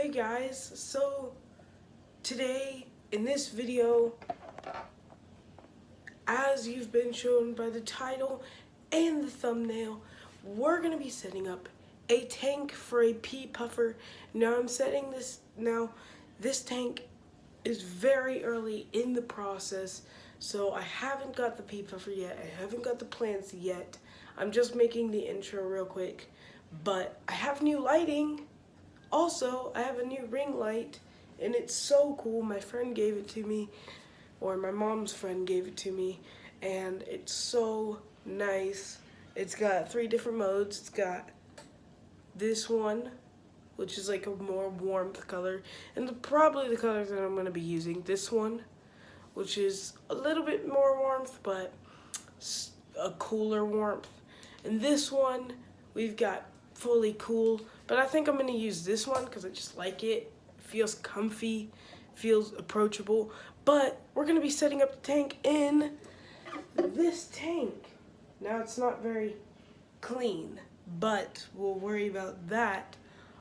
Hey guys, so today in this video, as you've been shown by the title and the thumbnail, we're going to be setting up a tank for a pea puffer. Now this tank is very early in the process, so I haven't got the pea puffer yet, I haven't got the plants yet. I'm just making the intro real quick, but I have new lighting. Also, I have a new ring light, and it's so cool. My friend gave it to me, or my mom's friend gave it to me, and it's so nice. It's got 3 different modes. It's got this one, which is like a more warmth color, and probably the colors that I'm going to be using. This one, which is a little bit more warmth, but a cooler warmth. And this one, we've got fully cool, but I think I'm going to use this one because I just like it. It feels comfy, feels approachable. But we're going to be setting up the tank in this tank. Now it's not very clean, but we'll worry about that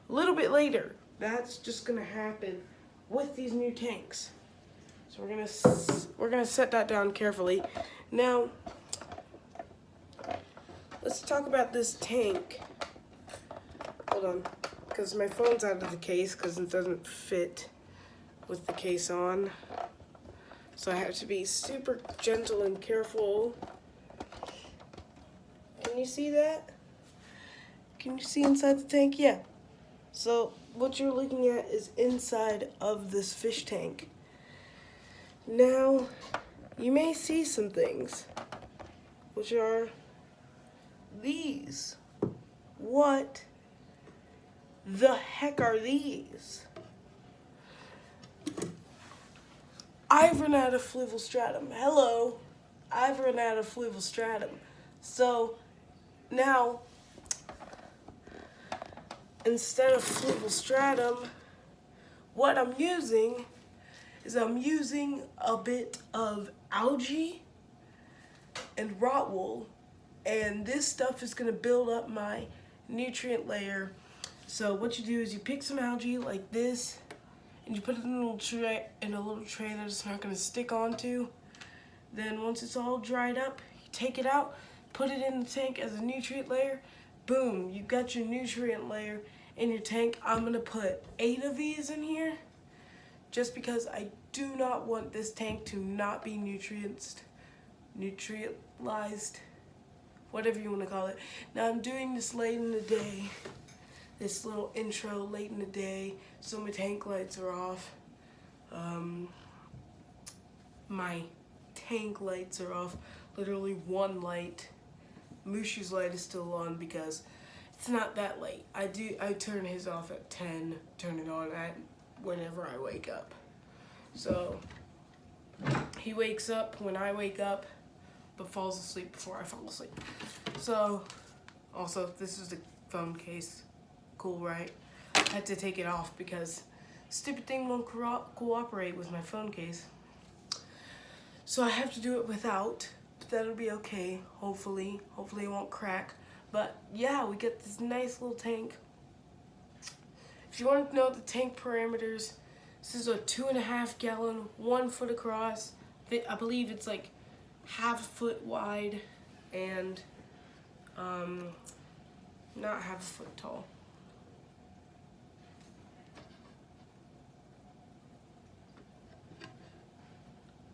a little bit later. That's just going to happen with these new tanks. So we're gonna set that down carefully. Now, let's talk about this tank. Hold on, because my phone's out of the case because it doesn't fit with the case on. So I have to be super gentle and careful. Can you see that? Can you see inside the tank? Yeah. So what you're looking at is inside of this fish tank. Now, you may see some things, which are these. What the heck are these? I've run out of Fluvialstratum. Hello, I've run out of Fluvialstratum. So now, instead of Fluvialstratum, what I'm using is I'm using a bit of algae and rot wool, and this stuff is going to build up my nutrient layer. So what you do is you pick some algae like this, and you put it in a little tray that it's not going to stick onto. Then once it's all dried up, you take it out, put it in the tank as a nutrient layer. Boom, you've got your nutrient layer in your tank. I'm going to put 8 of these in here, just because I do not want this tank to not be nutrientized, whatever you want to call it. Now I'm doing this late in the day, this little intro late in the day, so my tank lights are off. My tank lights are off, literally one light. Mushu's light is still on because it's not that late. I turn his off at 10, turn it on at whenever I wake up. So he wakes up when I wake up, but falls asleep before I fall asleep. So also, this is the phone case. Cool, right? I had to take it off because stupid thing won't cooperate with my phone case. So I have to do it without, but that'll be okay. Hopefully it won't crack. But yeah, we get this nice little tank. If you want to know the tank parameters, this is a 2.5 gallon, 1 foot across. I believe it's like ½ foot wide and not ½ foot tall.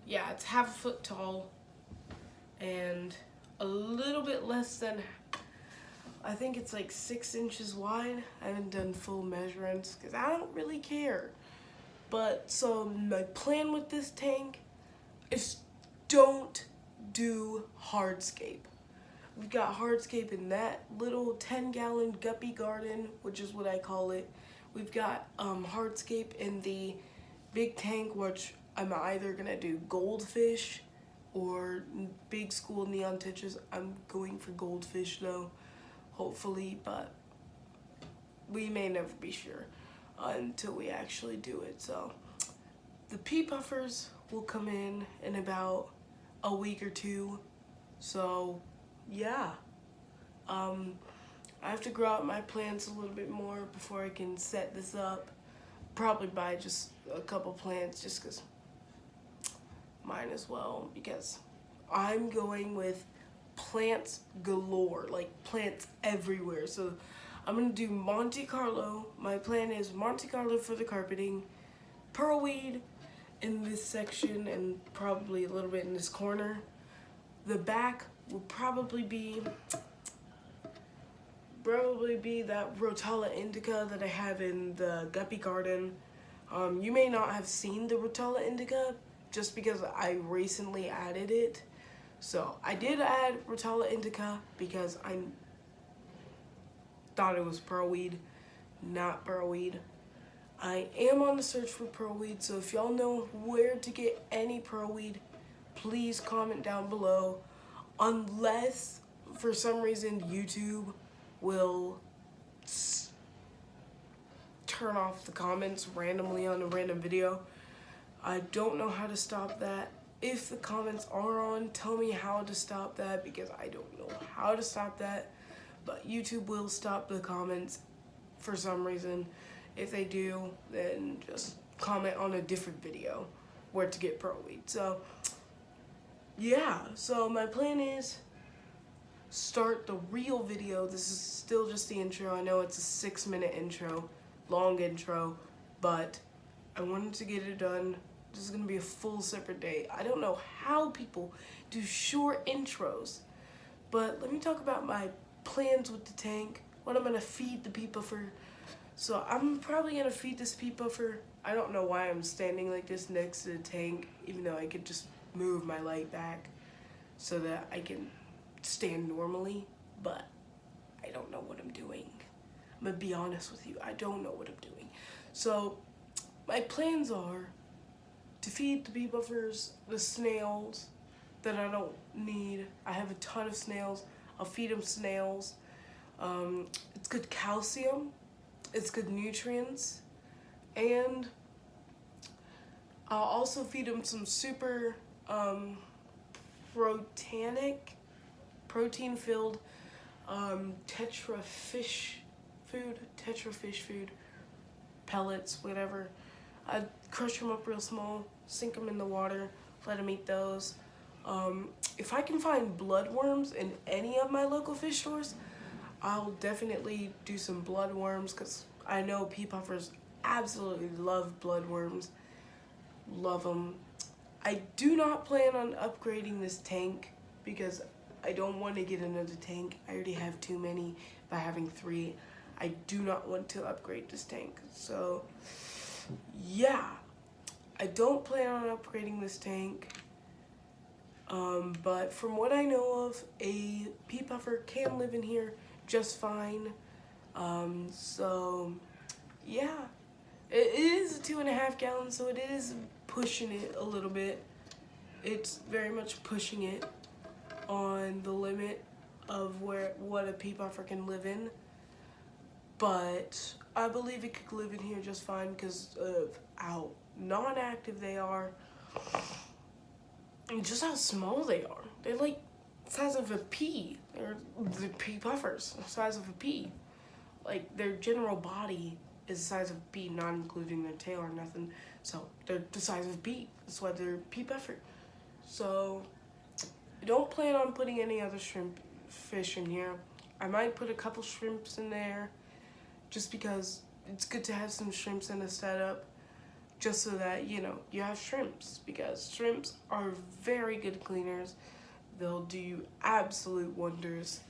Yeah, it's ½ foot tall and a little bit less than, I think it's like 6 inches wide. I haven't done full measurements because I don't really care. But so my plan with this tank is don't do hardscape. We've got hardscape in that little 10-gallon guppy garden, which is what I call it. We've got hardscape in the big tank, which I'm either gonna do goldfish or big school neon tetras. I'm going for goldfish though, hopefully, but we may never be sure until we actually do it. So the pea puffers will come in about a week or 2. So yeah, I have to grow out my plants a little bit more before I can set this up. probably buy just a couple plants just because mine as well, because I'm going with plants galore, like plants everywhere. So I'm gonna do Monte Carlo. My plan is Monte Carlo for the carpeting, pearlweed in this section, and probably a little bit in this corner. The back will probably be that Rotella indica that I have in the Guppy garden. You may not have seen the Rotella indica just because I recently added it. So I did add Rotella indica because I thought it was pearlweed, not pearlweed. I am on the search for pearlweed, so if y'all know where to get any pearlweed, please comment down below. Unless for some reason YouTube will turn off the comments randomly on a random video. I don't know how to stop that. If the comments are on, tell me how to stop that, because I don't know how to stop that. But YouTube will stop the comments for some reason. If they do, then just comment on a different video where to get pearlweed. So yeah, so my plan is start the real video. This is still just the intro. I know it's a 6-minute intro, long intro, but I wanted to get it done. This is gonna be a full separate day. I don't know how people do short intros, but let me talk about my plans with the tank, what I'm gonna feed the pea puffer. So I'm probably gonna feed this pea puffer. I don't know why I'm standing like this next to the tank, even though I could just move my light back so that I can stand normally, but I don't know what I'm doing. I'm gonna be honest with you, I don't know what I'm doing. So my plans are to feed the pea puffers the snails that I don't need. I have a ton of snails. I'll feed them snails. It's good calcium, it's good nutrients, and I'll also feed them some super protein-filled Tetra fish food, pellets, whatever. I'd crush them up real small, sink them in the water, let them eat those. If I can find bloodworms in any of my local fish stores, I'll definitely do some bloodworms, because I know pea puffers absolutely love bloodworms. Love them. I do not plan on upgrading this tank because I don't want to get another tank. I already have too many by having 3. I do not want to upgrade this tank. So yeah, I don't plan on upgrading this tank. But from what I know of, a pea puffer can live in here just fine. So yeah, it is a 2.5 gallon, so it is pushing it a little bit. It's very much pushing it on the limit of what a pea puffer can live in. But I believe it could live in here just fine because of how non-active they are and just how small they are. They're like the size of a pea. They're the pea puffers, the size of a pea. Like their general body is the size of a pea, not including their tail or nothing. So they're the size of a pea. That's why they're pea puffer. So I don't plan on putting any other fish in here. I might put a couple shrimps in there just because it's good to have some shrimps in the setup, just so that, you know, you have shrimps, because shrimps are very good cleaners. They'll do absolute wonders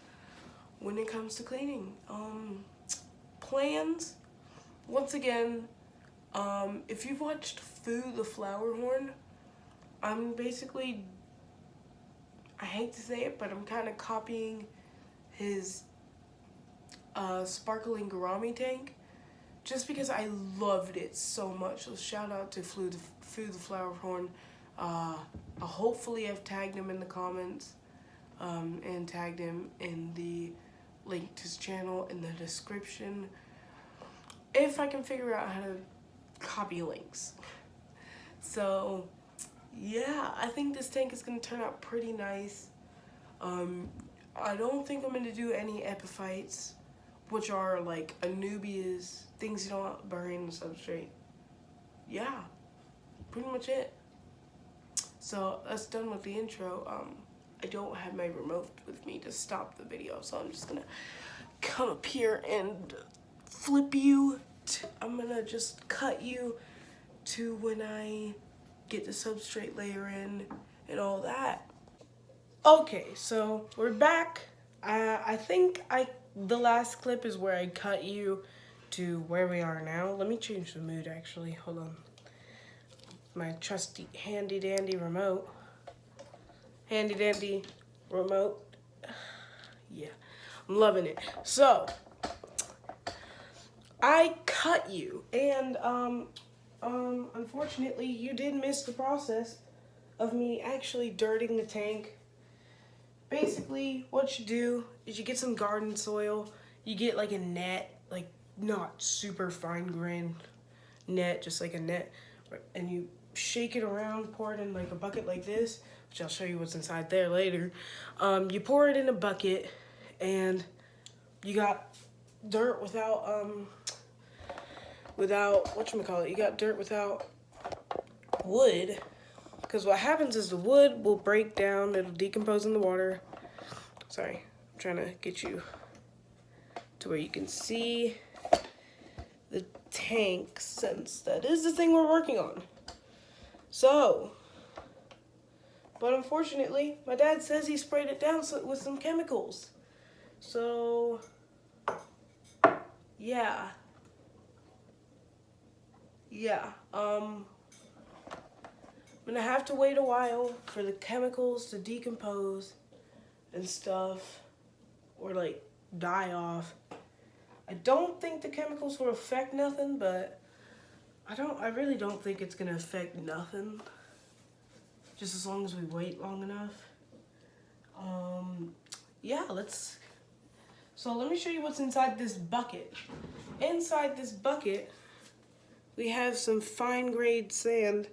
when it comes to cleaning. Plans, once again, if you've watched Foo the Flower Horn, I'm basically, I hate to say it, but I'm kind of copying his sparkling gourami tank, just because I loved it so much. So shout out to Foo the Flower Horn. Hopefully I've tagged him in the comments, and tagged him in the link to his channel in the description, if I can figure out how to copy links. So yeah, I think this tank is going to turn out pretty nice. I don't think I'm going to do any epiphytes, which are like anubias, things you don't bury in the substrate. yeah, pretty much it. So that's done with the intro. I don't have my remote with me to stop the video, so I'm just gonna come up here and flip you. I'm gonna just cut you to when I get the substrate layer in and all that. Okay, so we're back. I think the last clip is where I cut you to where we are now. Let me change the mood actually. Hold on. My trusty handy dandy remote. Handy dandy remote. Yeah, I'm loving it. So I cut you, and unfortunately you did miss the process of me actually dirting the tank. Basically, what you do is you get some garden soil. You get like a net, like not super fine grained net, just like a net, and you shake it around, pour it in like a bucket like this, which I'll show you what's inside there later. You pour it in a bucket, and you got dirt without whatchamacallit, you got dirt without wood. Because what happens is the wood will break down, it'll decompose in the water. Sorry, I'm trying to get you to where you can see the tank, since that is the thing we're working on. So, but unfortunately, my dad says he sprayed it down with some chemicals. So, yeah. I'm gonna have to wait a while for the chemicals to decompose and stuff, or like die off. I don't think the chemicals will affect nothing, but I really don't think it's gonna affect nothing, just as long as we wait long enough. Yeah, so let me show you what's inside this bucket. Inside this bucket, we have some fine grade sand,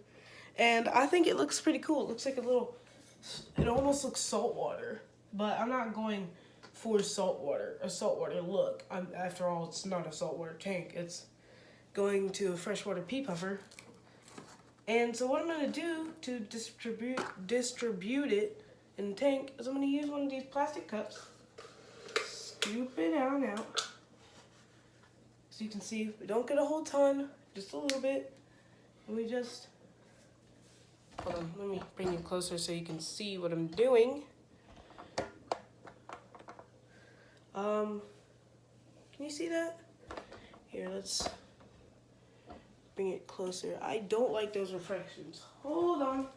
and I think it looks pretty cool. It looks like it almost looks saltwater, but I'm not going for a saltwater look. After all, it's not a saltwater tank. It's going to a freshwater pea puffer. And so what I'm gonna do to distribute it in the tank is I'm gonna use one of these plastic cups, scoop it on out. So you can see we don't get a whole ton, just a little bit. And we just, hold on, let me bring you closer so you can see what I'm doing. Can you see that? Here, let's bring it closer. I don't like those reflections. Hold on.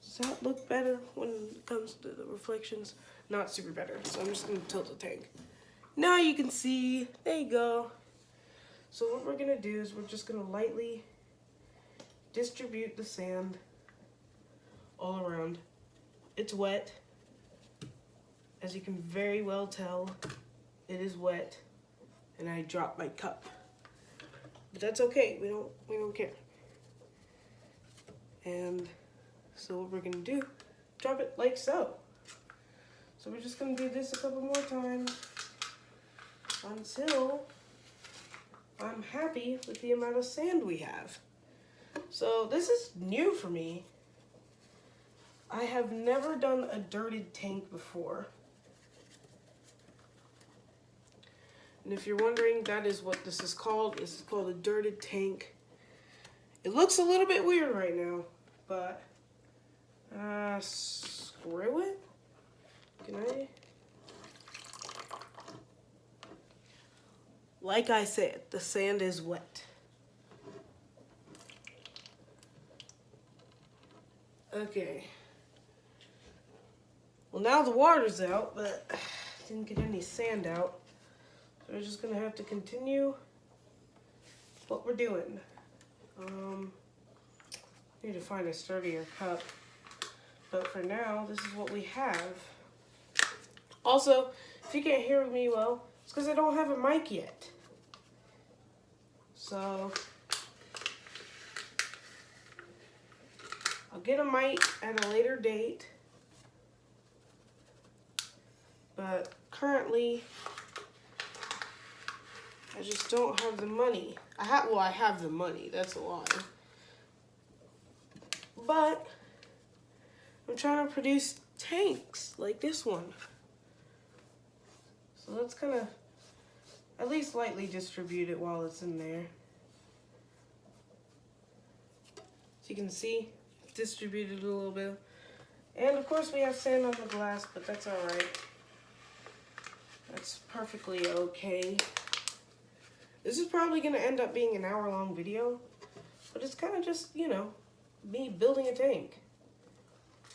Does that look better when it comes to the reflections? Not super better, so I'm just gonna tilt the tank. Now you can see, there you go. So what we're gonna do is we're just gonna lightly distribute the sand all around. It's wet. As you can very well tell, it is wet, and I dropped my cup. But that's okay, we don't care. And so what we're gonna do, drop it like so. So we're just gonna do this a couple more times until I'm happy with the amount of sand we have. So this is new for me. I have never done a dirted tank before. And if you're wondering, that is what this is called. This is called a dirted tank. It looks a little bit weird right now, but screw it. Can I? Like I said, the sand is wet. Okay. Well, now the water's out, but didn't get any sand out. So we're just gonna have to continue what we're doing. Need to find a sturdier cup. But for now, this is what we have. Also, if you can't hear me well, it's because I don't have a mic yet. So I'll get a mic at a later date. But currently, I just don't have the money. I have the money, that's a lie. But I'm trying to produce tanks like this one. So let's kind of at least lightly distribute it while it's in there. So you can see, distributed a little bit. And of course we have sand on the glass, but that's all right. That's perfectly okay. This is probably gonna end up being an hour-long video, but it's kind of just, you know, me building a tank.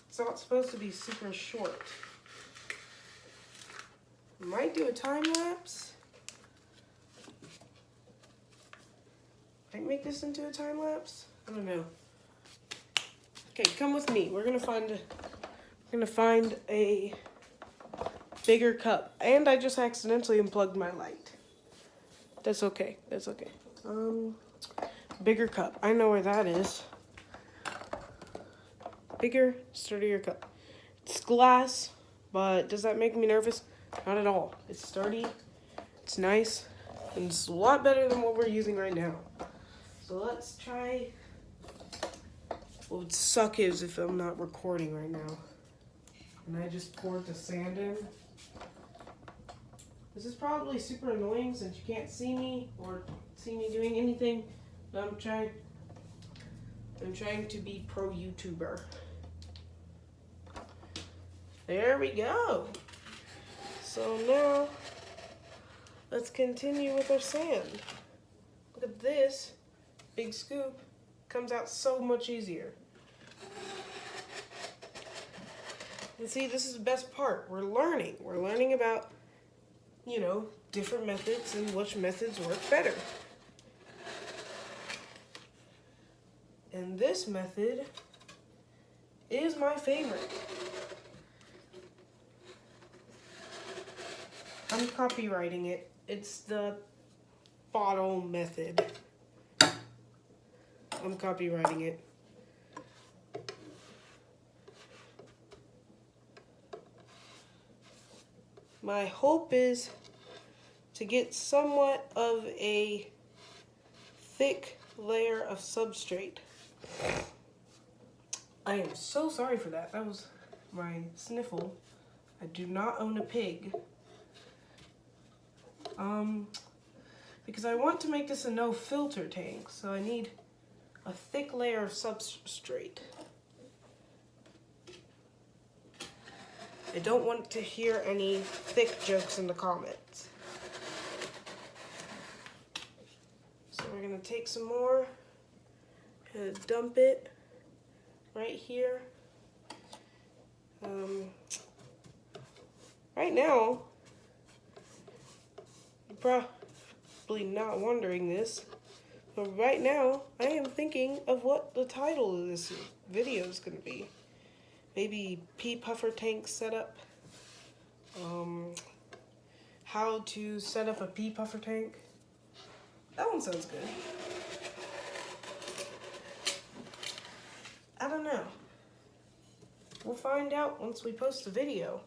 It's not supposed to be super short. Might do a time lapse. Might make this into a time lapse. I don't know. Okay, come with me. We're gonna find a bigger cup. And I just accidentally unplugged my light. That's okay. That's okay. Bigger cup. I know where that is. Bigger, sturdier cup. It's glass, but does that make me nervous? Not at all. It's sturdy, it's nice, and it's a lot better than what we're using right now. So let's try. What would suck is if I'm not recording right now. And I just poured the sand in. This is probably super annoying since you can't see me or see me doing anything. But I'm trying to be pro YouTuber. There we go. So now, let's continue with our sand. Look at this, big scoop, comes out so much easier. And see, this is the best part. We're learning about, you know, different methods and which methods work better. And this method is my favorite. I'm copywriting it. It's the bottle method. I'm copywriting it. My hope is to get somewhat of a thick layer of substrate. I am so sorry for that. That was my sniffle. I do not own a pig. Because I want to make this a no filter tank, so I need a thick layer of substrate. I don't want to hear any thick jokes in the comments. So we're gonna take some more and dump it right here. Right now, you're probably not wondering this, but right now I am thinking of what the title of this video is going to be. Maybe pea puffer tank setup. How to set up a pea puffer tank. That one sounds good. I don't know. We'll find out once we post the video.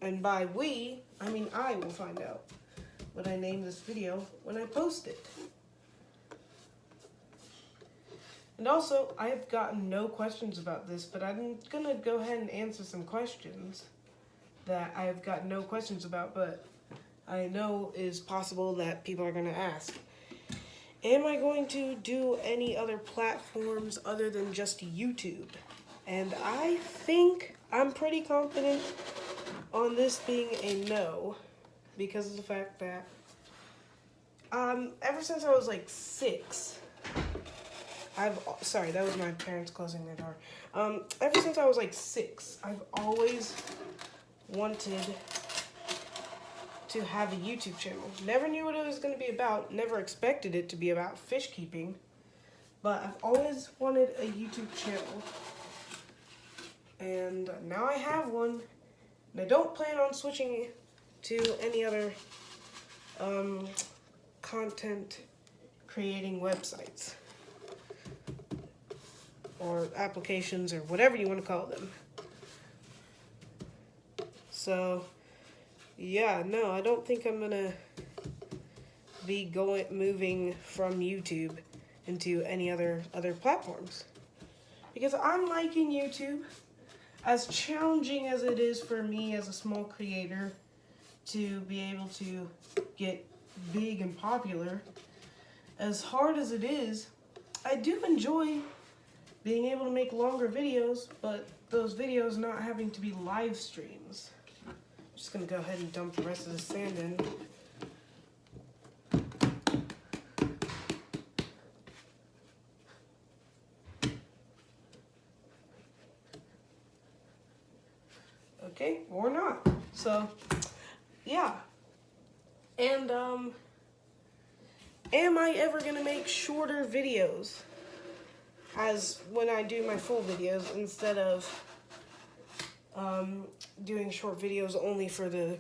And by we, I mean I will find out what I name this video when I post it. And also, I have gotten no questions about this, but I'm gonna go ahead and answer some questions that I have gotten no questions about, but I know is possible that people are gonna ask. Am I going to do any other platforms other than just YouTube? And I think I'm pretty confident on this being a no, because of the fact that ever since I was like 6, sorry, that was my parents closing their door. Ever since I was like 6, I've always wanted to have a YouTube channel. Never knew what it was going to be about, never expected it to be about fish keeping, but I've always wanted a YouTube channel. And now I have one, and I don't plan on switching to any other content creating websites or applications or whatever you want to call them. So, yeah, no, I don't think I'm gonna be moving from YouTube into any other platforms, because I'm liking YouTube. As challenging as it is for me as a small creator to be able to get big and popular, as hard as it is, I do enjoy being able to make longer videos, but those videos not having to be live streams. I'm just gonna go ahead and dump the rest of the sand in. Okay, or not. So, yeah. And, am I ever gonna make shorter videos as when I do my full videos instead of doing short videos only for the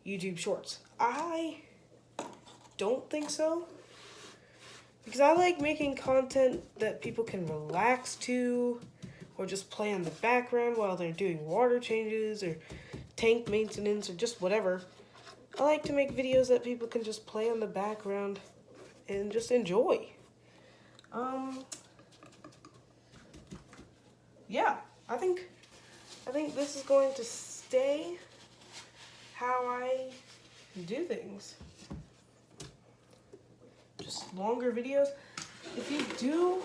YouTube Shorts? I don't think so, because I like making content that people can relax to, or just play in the background while they're doing water changes or tank maintenance or just whatever. I like to make videos that people can just play in the background and just enjoy. Yeah, I think this is going to stay how I do things. Just longer videos. If you do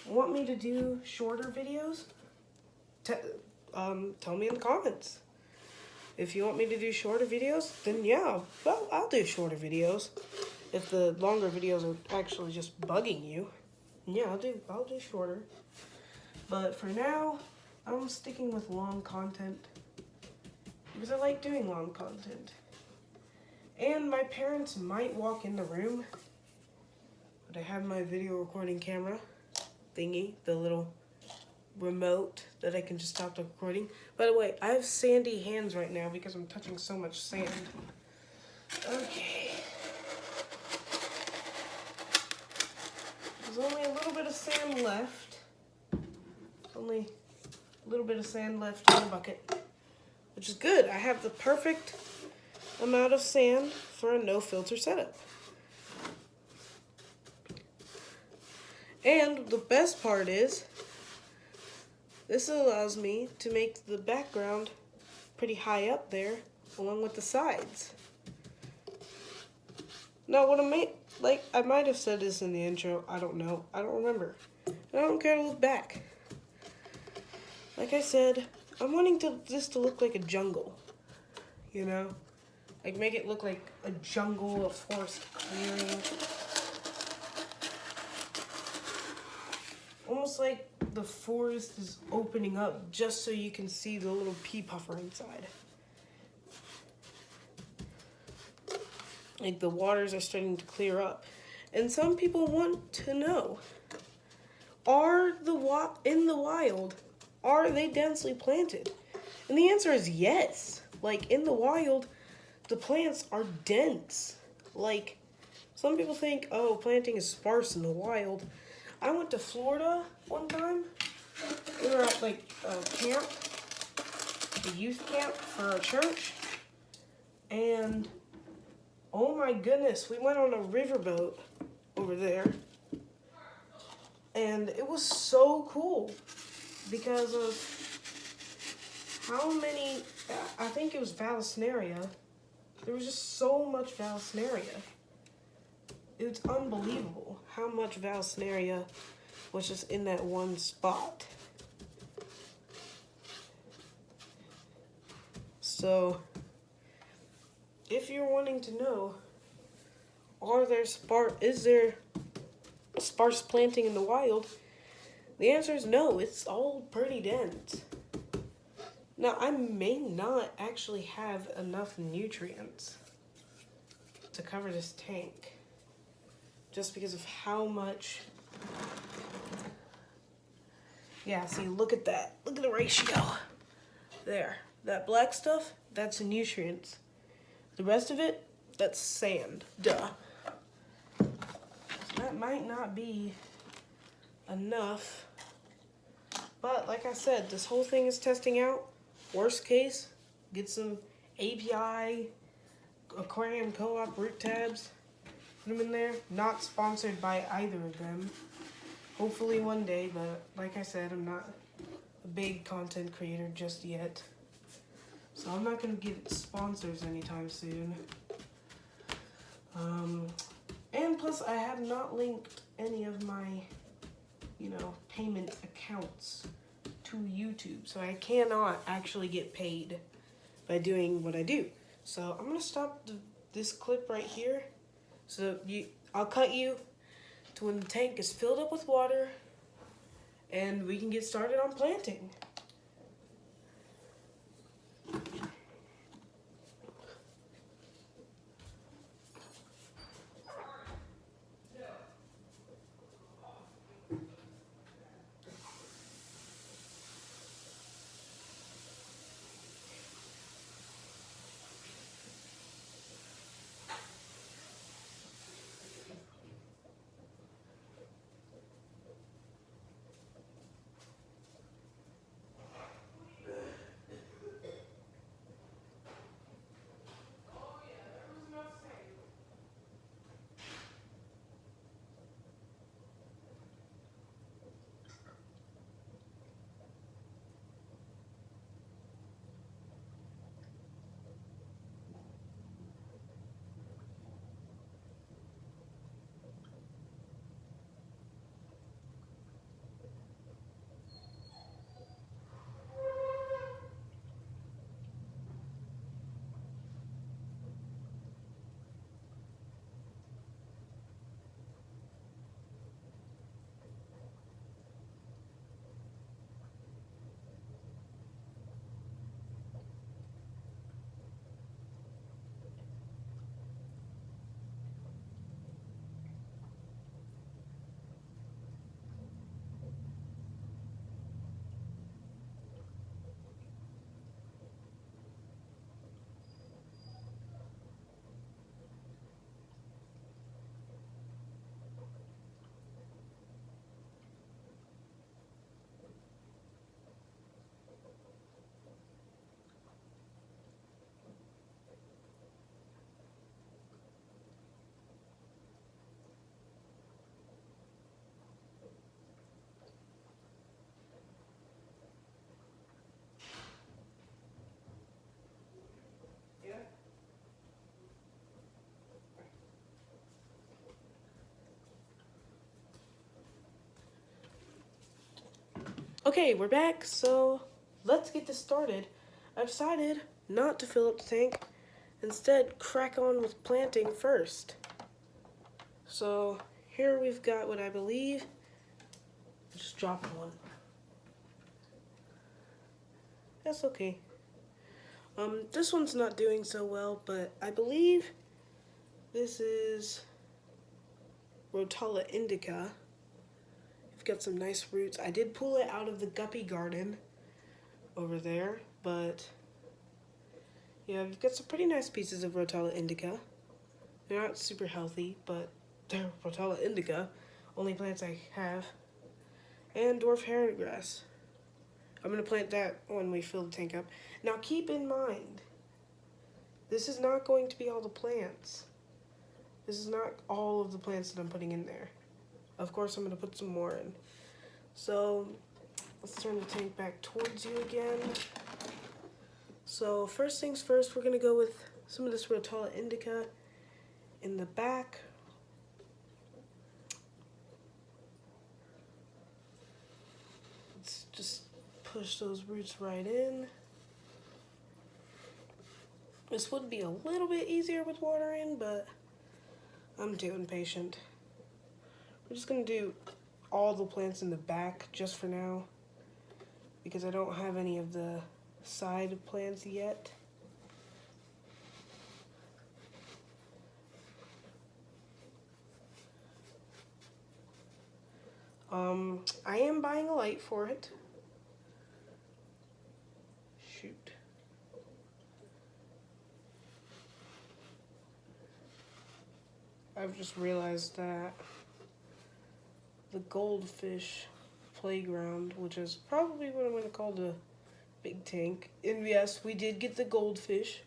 want me to do shorter videos, tell me in the comments. If you want me to do shorter videos, then yeah, well, I'll do shorter videos. If the longer videos are actually just bugging you, yeah, I'll do shorter. But for now, I'm sticking with long content because I like doing long content. And my parents might walk in the room, but I have my video recording camera thingy, the little remote that I can just stop the recording. By the way, I have sandy hands right now because I'm touching so much sand. Okay. There's only a little bit of sand left. Only a little bit of sand left in the bucket, which is good. I have the perfect amount of sand for a no filter setup. And the best part is, this allows me to make the background pretty high up there, along with the sides. Now, what I might have said this in the intro, I don't know, I don't remember. I don't care to look back. Like I said, I'm wanting this to look like a jungle, you know? Like, make it look like a jungle, a forest clearing. Almost like the forest is opening up just so you can see the little pea puffer inside. Like, the waters are starting to clear up. And some people want to know, in the wild, are they densely planted? And the answer is yes. Like, in the wild, the plants are dense. Like, some people think, oh, planting is sparse in the wild. I went to Florida one time. We were at, like, a camp, a youth camp for a church. And, oh my goodness, we went on a riverboat over there. And it was so cool because of how many, I think it was Vallisneria. There was just so much Vallisneria. It's unbelievable how much Vallisneria was just in that one spot. So, if you're wanting to know, is there sparse planting in the wild? The answer is no, it's all pretty dense. Now, I may not actually have enough nutrients to cover this tank, just because of how much. Yeah, see, look at that. Look at the ratio. There. That black stuff, that's nutrients. The rest of it, that's sand. Duh. So that might not be enough. But like I said, this whole thing is testing out Worst case, get some API, aquarium co-op root tabs, put them in there. Not sponsored by either of them. Hopefully one day, but like I said, I'm not a big content creator just yet. So I'm not going to get sponsors anytime soon. And plus I have not linked any of my, payment accounts to YouTube. So I cannot actually get paid by doing what I do. So I'm going to stop this clip right here. So I'll cut you to when the tank is filled up with water and we can get started on planting. Okay, we're back, so let's get this started. I've decided not to fill up the tank, instead crack on with planting first. So here we've got what I believe, just dropped one. That's okay. This one's not doing so well, but I believe this is Rotala indica. We've got some nice roots. I did pull it out of the guppy garden over there, but yeah, we've got some pretty nice pieces of Rotala indica. They're not super healthy, but they're Rotala indica, only plants I have. And dwarf heron grass. I'm going to plant that when we fill the tank up. Now keep in mind, this is not going to be all the plants. This is not all of the plants that I'm putting in there. Of course, I'm going to put some more in. So let's turn the tank back towards you again. So first things first, we're going to go with some of this Rotala indica in the back. Let's just push those roots right in. This would be a little bit easier with water in, but I'm too impatient. We're just going to do all the plants in the back just for now, because I don't have any of the side plants yet. I am buying a light for it. Shoot. I've just realized that the goldfish playground, which is probably what I'm going to call the big tank. And yes, we did get the goldfish.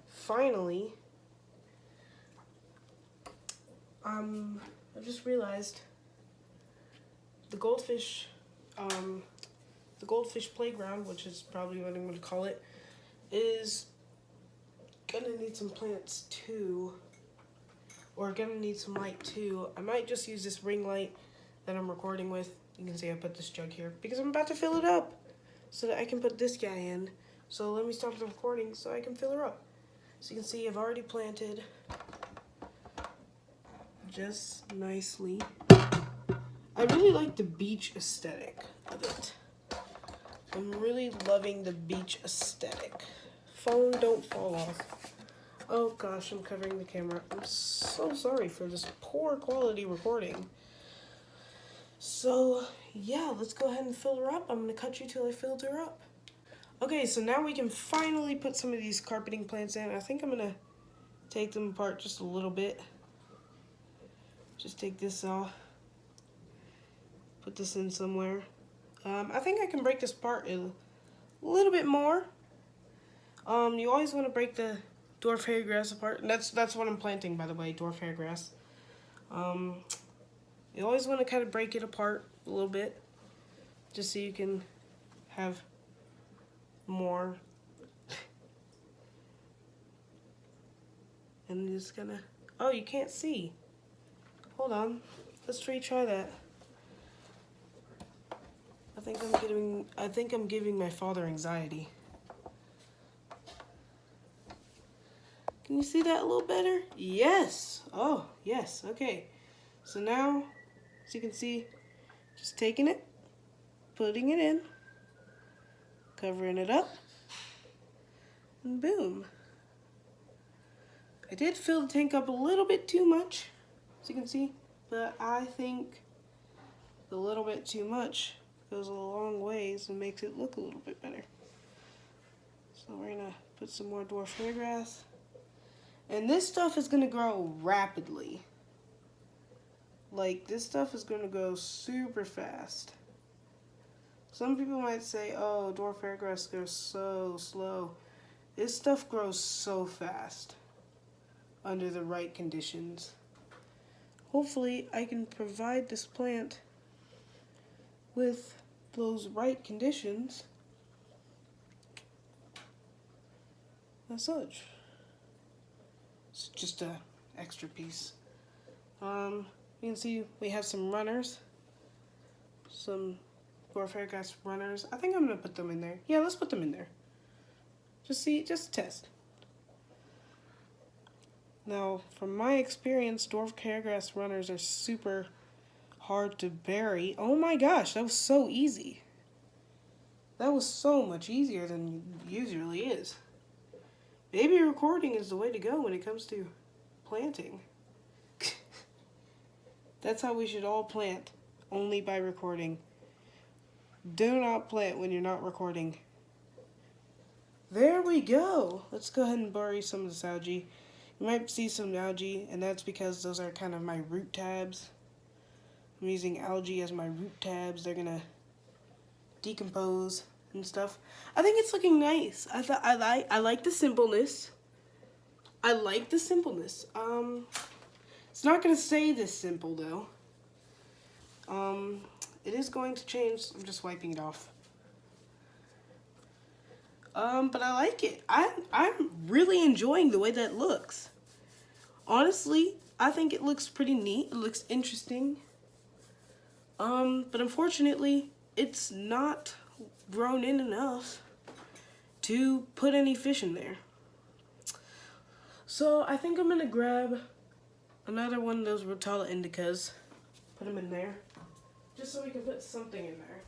Finally. I just realized the goldfish playground, which is probably what I'm going to call it, is gonna need some plants too, or gonna need some light too. I might just use this ring light that I'm recording with. You can see I put this jug here because I'm about to fill it up so that I can put this guy in. So let me stop the recording so I can fill her up. So you can see I've already planted just nicely. I really like the beach aesthetic of it. I'm really loving the beach aesthetic. Phone, don't fall off. Oh gosh, I'm covering the camera. I'm so sorry for this poor quality recording. So yeah, let's go ahead and fill her up. I'm gonna cut you till I filled her up. Okay, so now we can finally put some of these carpeting plants in. I think I'm gonna take them apart just a little bit. Just take this off. Put this in somewhere. I think I can break this apart a little bit more. You always want to break the dwarf hairy grass apart. And that's what I'm planting, by the way, dwarf hairy grass. You always want to kind of break it apart a little bit, just so you can have more. And just gonna. Oh, you can't see. Hold on. Let's retry that. I think I'm giving my father anxiety. Can you see that a little better? Yes. Oh, yes. Okay. So now, as you can see, just taking it, putting it in, covering it up, and boom. I did fill the tank up a little bit too much, as you can see, but I think a little bit too much goes a long ways and makes it look a little bit better. So we're gonna put some more dwarf hair grass. And this stuff is gonna grow rapidly. Like, this stuff is gonna grow super fast. Some people might say, oh, dwarf hair grass grows so slow. This stuff grows so fast under the right conditions. Hopefully, I can provide this plant with those right conditions as such. It's just a extra piece. You can see we have some runners, some dwarf hair grass runners. I think I'm gonna put them in there. Yeah, let's put them in there. Just test. Now, from my experience, dwarf hair grass runners are super hard to bury. Oh my gosh, that was so easy. That was so much easier than it usually is. Maybe recording is the way to go when it comes to planting. That's how we should all plant, only by recording. Do not plant when you're not recording. There we go. Let's go ahead and bury some of this algae. You might see some algae, and that's because those are kind of my root tabs. I'm using algae as my root tabs. They're gonna decompose and stuff. I think it's looking nice. I like the simpleness. I like the simpleness. It's not gonna stay this simple though. It is going to change. I'm just wiping it off. But I like it. I'm really enjoying the way that looks. Honestly, I think it looks pretty neat. It looks interesting. But unfortunately, it's not grown in enough to put any fish in there. So I think I'm gonna grab another one of those Rotala indicas, put them in there, just so we can put something in there.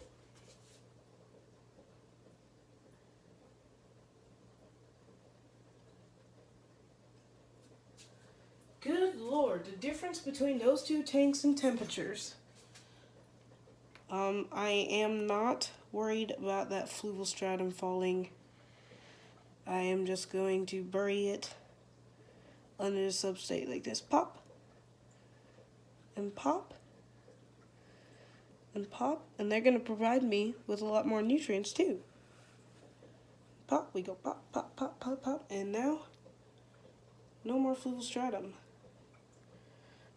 Good Lord, the difference between those two tanks and temperatures. I am not worried about that fluval stratum falling. I am just going to bury it under the substrate like this. Pop. And pop. And pop. And they're going to provide me with a lot more nutrients too. pop, we go pop, pop, pop, pop, pop, and now, no more fluvial-stratum.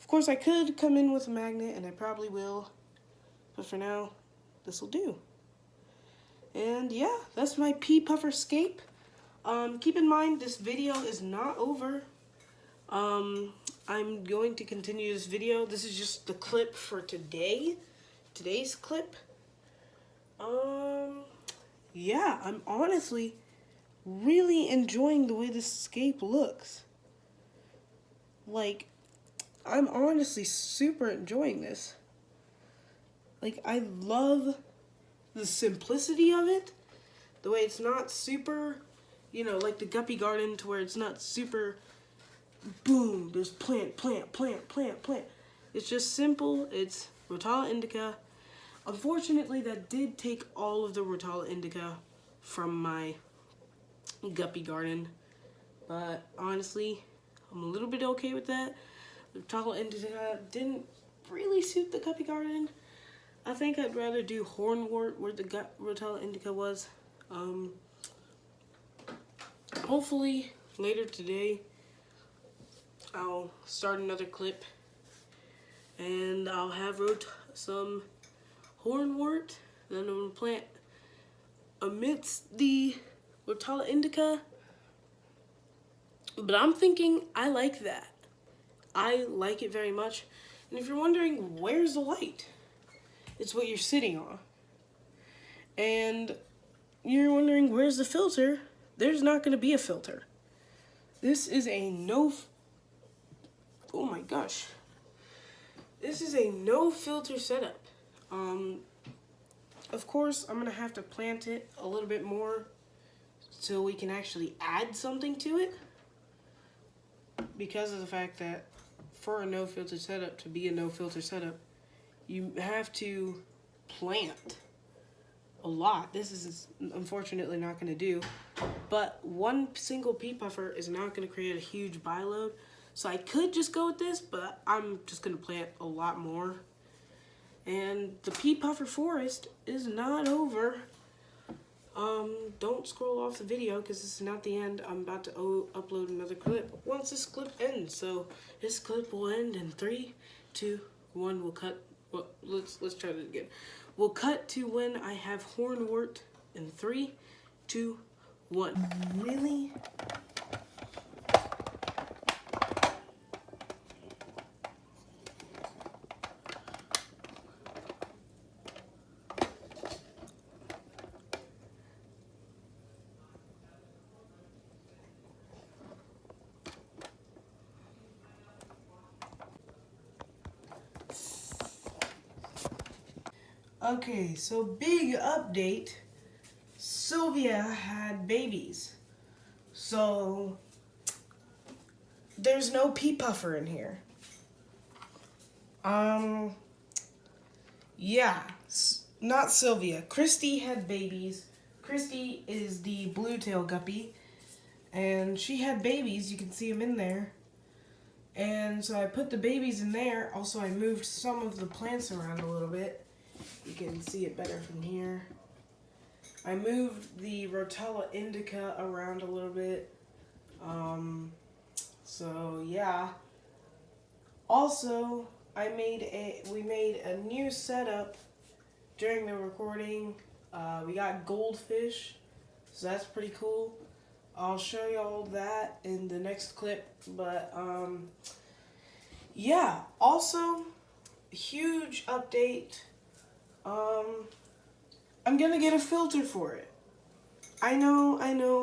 Of course, I could come in with a magnet, and I probably will, but for now, this will do. And yeah, that's my pea puffer scape. Keep in mind, this video is not over. I'm going to continue this video. This is just the clip for today. Today's clip. Yeah, I'm honestly really enjoying the way this scape looks. Like, I'm honestly super enjoying this. Like, I love the simplicity of it. The way it's not super, you know, like the Guppy Garden, to where it's not super, boom, there's plant, plant, plant, plant, plant. It's just simple. It's Rotala indica. Unfortunately, that did take all of the Rotala indica from my Guppy Garden. But honestly, I'm a little bit okay with that. The Rotala indica didn't really suit the Guppy Garden. I think I'd rather do hornwort where the Rotala indica was. Hopefully later today I'll start another clip and I'll have some hornwort that I'm going to plant amidst the Rotala indica. But I'm thinking I like that. I like it very much. And if you're wondering, where's the light? It's what you're sitting on. And you're wondering, where's the filter? There's not going to be a filter. This is a oh my gosh. This is a no filter setup. Of course, I'm going to have to plant it a little bit more so we can actually add something to it. Because of the fact that for a no filter setup to be a no filter setup, you have to plant a lot. This is unfortunately not going to do. But one single pea puffer is not going to create a huge buy load. So I could just go with this, but I'm just going to plant a lot more. And the pea puffer forest is not over. Don't scroll off the video because this is not the end. I'm about to upload another clip once this clip ends. So this clip will end in 3, 2, 1. We'll cut. Well, let's try that again. We'll cut to when I have hornwort in 3, 2, 1. Really? Okay, so big update. Sylvia had babies. So there's no pea puffer in here. Yeah, not Sylvia. Christy had babies. Christy is the blue-tail guppy, and she had babies. You can see them in there. And so I put the babies in there. Also, I moved some of the plants around a little bit. You can see it better from here. I moved the Rotala indica around a little bit. So yeah. Also, we made a new setup during the recording. We got goldfish, so that's pretty cool. I'll show y'all that in the next clip. But yeah. Also, huge update. I'm gonna get a filter for it. I know,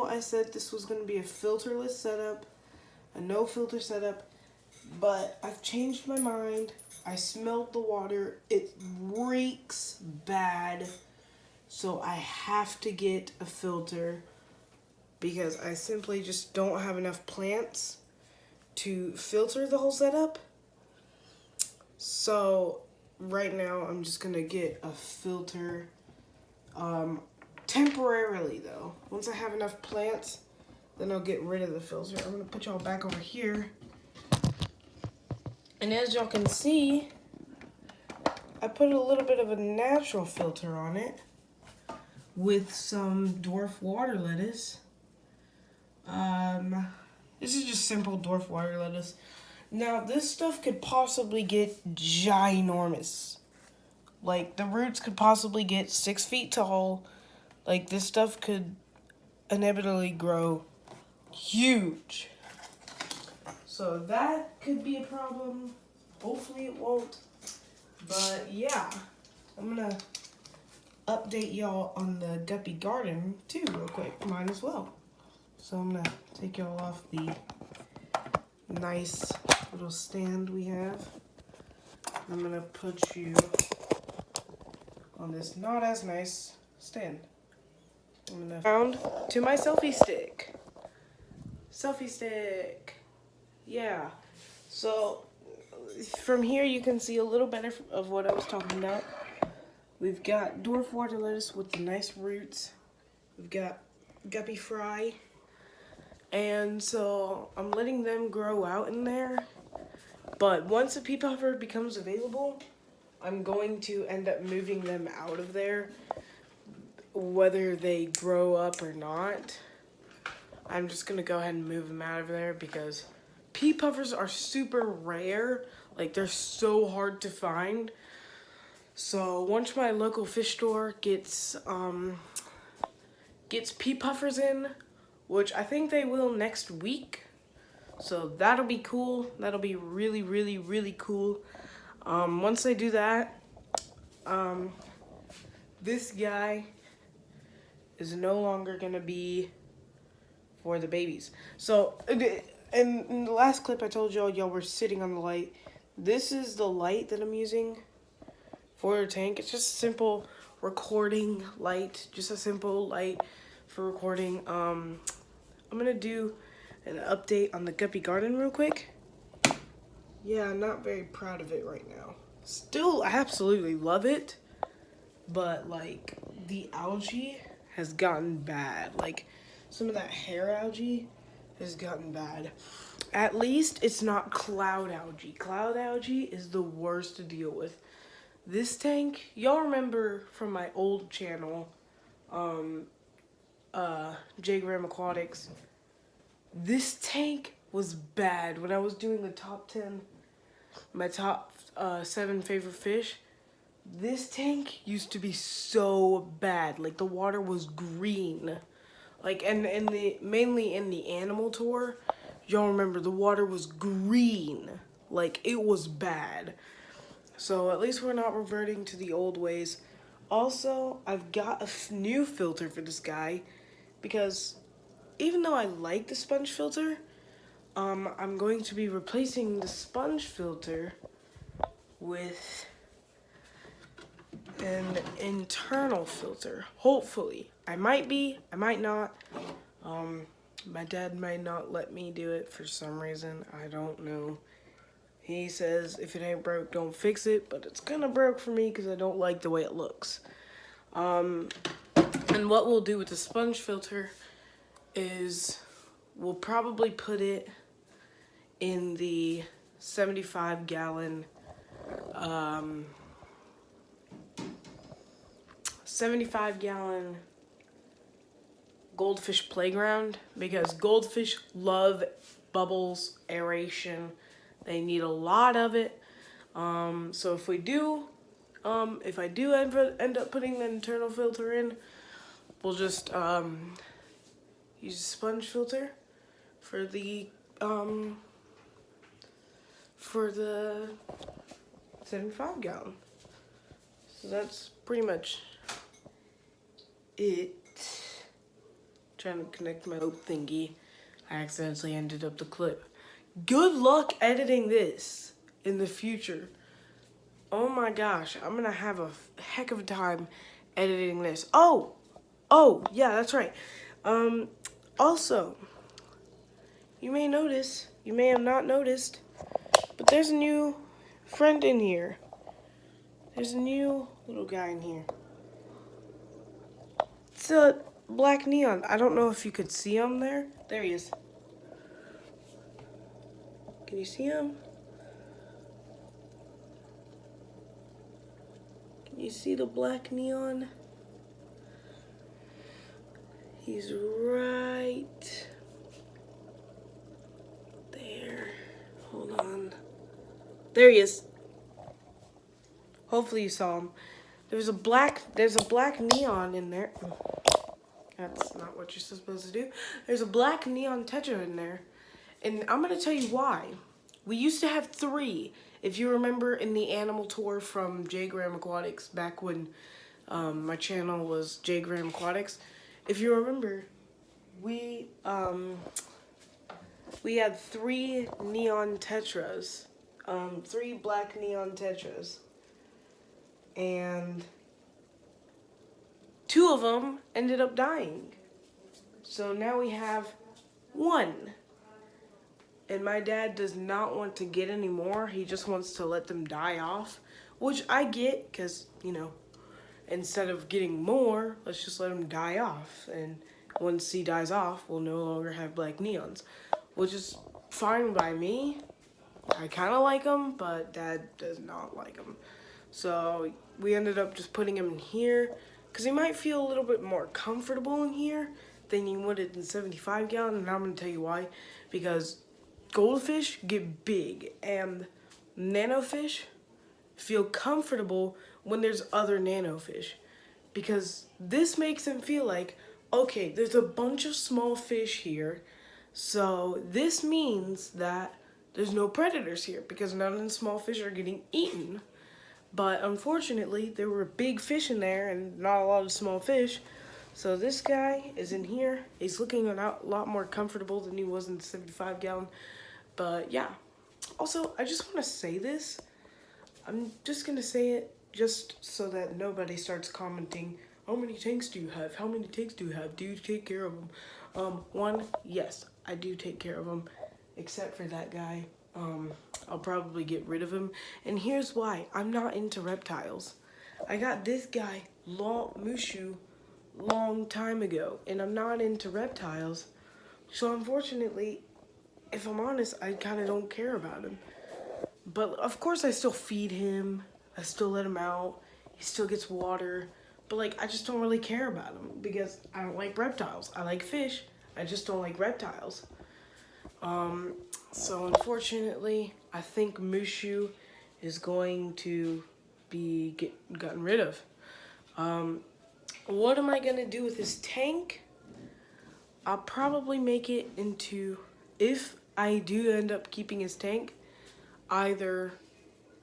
I said this was gonna be a filterless setup, a no filter setup, but I've changed my mind. I smelled the water. It reeks bad, so I have to get a filter because I simply just don't have enough plants to filter the whole setup. So right now, I'm just gonna get a filter, temporarily though. Once I have enough plants, then I'll get rid of the filter. I'm gonna put y'all back over here. And as y'all can see, I put a little bit of a natural filter on it. with some dwarf water lettuce. This is just simple dwarf water lettuce. Now, this stuff could possibly get ginormous. Like, the roots could possibly get 6 feet tall. Like, this stuff could inevitably grow huge. So that could be a problem. Hopefully it won't. But yeah, I'm gonna update y'all on the guppy garden too real quick. Might as well. So I'm gonna take y'all off the nice little stand we have. I'm gonna put you on this not as nice stand. I'm gonna round to my selfie stick. Selfie stick. Yeah. So from here you can see a little better of what I was talking about. We've got dwarf water lettuce with the nice roots. We've got guppy fry. And so I'm letting them grow out in there. But once a pea puffer becomes available, I'm going to end up moving them out of there, whether they grow up or not. I'm just gonna go ahead and move them out of there because pea puffers are super rare. Like, they're so hard to find. So once my local fish store gets pea puffers in, which I think they will next week, so that'll be cool. That'll be really, really, really cool. Once they do that, this guy is no longer gonna be for the babies. So, in the last clip I told y'all were sitting on the light. This is the light that I'm using for the tank. It's just a simple recording light, just a simple light for recording. I'm gonna do an update on the guppy garden real quick. Yeah, I'm not very proud of it right now. Still absolutely love it, but like the algae has gotten bad. Like some of that hair algae has gotten bad. At least it's not cloud algae. Cloud algae is the worst to deal with. This tank, y'all remember from my old channel, J Graham Aquatics. This tank was bad when I was doing the top 10, my top 7 favorite fish. This tank used to be so bad. Like, the water was green. Like, and mainly in the animal tour, y'all remember the water was green. Like, it was bad. So at least we're not reverting to the old ways. Also, I've got a new filter for this guy because even though I like the sponge filter, I'm going to be replacing the sponge filter with an internal filter. Hopefully. I might be, I might not. My dad might not let me do it for some reason. I don't know. He says if it ain't broke, don't fix it, but it's kind of broke for me because I don't like the way it looks. And what we'll do with the sponge filter is we'll probably put it in the 75-gallon goldfish playground, because goldfish love bubbles, aeration. They need a lot of it. So if we do, if I do end up putting the internal filter in, we'll just use a sponge filter for the 75-gallon. So that's pretty much it. Trying to connect my rope thingy. I accidentally ended up the clip. Good luck editing this in the future. Oh my gosh, I'm gonna have a heck of a time editing this. Oh, yeah, that's right. Also, you may notice, you may have not noticed, but there's a new friend in here. There's a new little guy in here. It's a black neon. I don't know if you could see him there. There he is. Can you see him? Can you see the black neon? He's right there. Hold on. There he is. Hopefully you saw him. There's a black neon in there. That's not what you're supposed to do. There's a black neon tetra in there. And I'm going to tell you why. We used to have 3. If you remember in the animal tour from J. Graham Aquatics, back when my channel was J. Graham Aquatics. If you remember, we had 3 neon tetras. 3 black neon tetras. And 2 of them ended up dying. So now we have 1. And my dad does not want to get any more. He just wants to let them die off. Which I get, because, you know, instead of getting more, let's just let them die off. And once he dies off, we'll no longer have black neons. Which is fine by me. I kind of like them, but Dad does not like them. So we ended up just putting him in here. Because he might feel a little bit more comfortable in here than he would in 75 gallon. And I'm going to tell you why. Because goldfish get big and nanofish feel comfortable when there's other nanofish, because this makes them feel like, okay, there's a bunch of small fish here, so this means that there's no predators here because none of the small fish are getting eaten. But unfortunately, there were big fish in there and not a lot of small fish. So this guy is in here. He's looking a lot more comfortable than he was in the 75 gallon. But yeah. Also, I just want to say this. I'm just going to say it just so that nobody starts commenting, how many tanks do you have? How many tanks do you have? Do you take care of them? 1, yes, I do take care of them. Except for that guy. I'll probably get rid of him. And here's why. I'm not into reptiles. I got this guy, Mushu, long time ago. And I'm not into reptiles. So unfortunately, if I'm honest, I kind of don't care about him. But of course I still feed him. I still let him out. He still gets water. But like, I just don't really care about him because I don't like reptiles. I like fish. I just don't like reptiles. So unfortunately, I think Mushu is going to be gotten rid of. What am I going to do with this tank? I'll probably make it into, if I do end up keeping his tank, either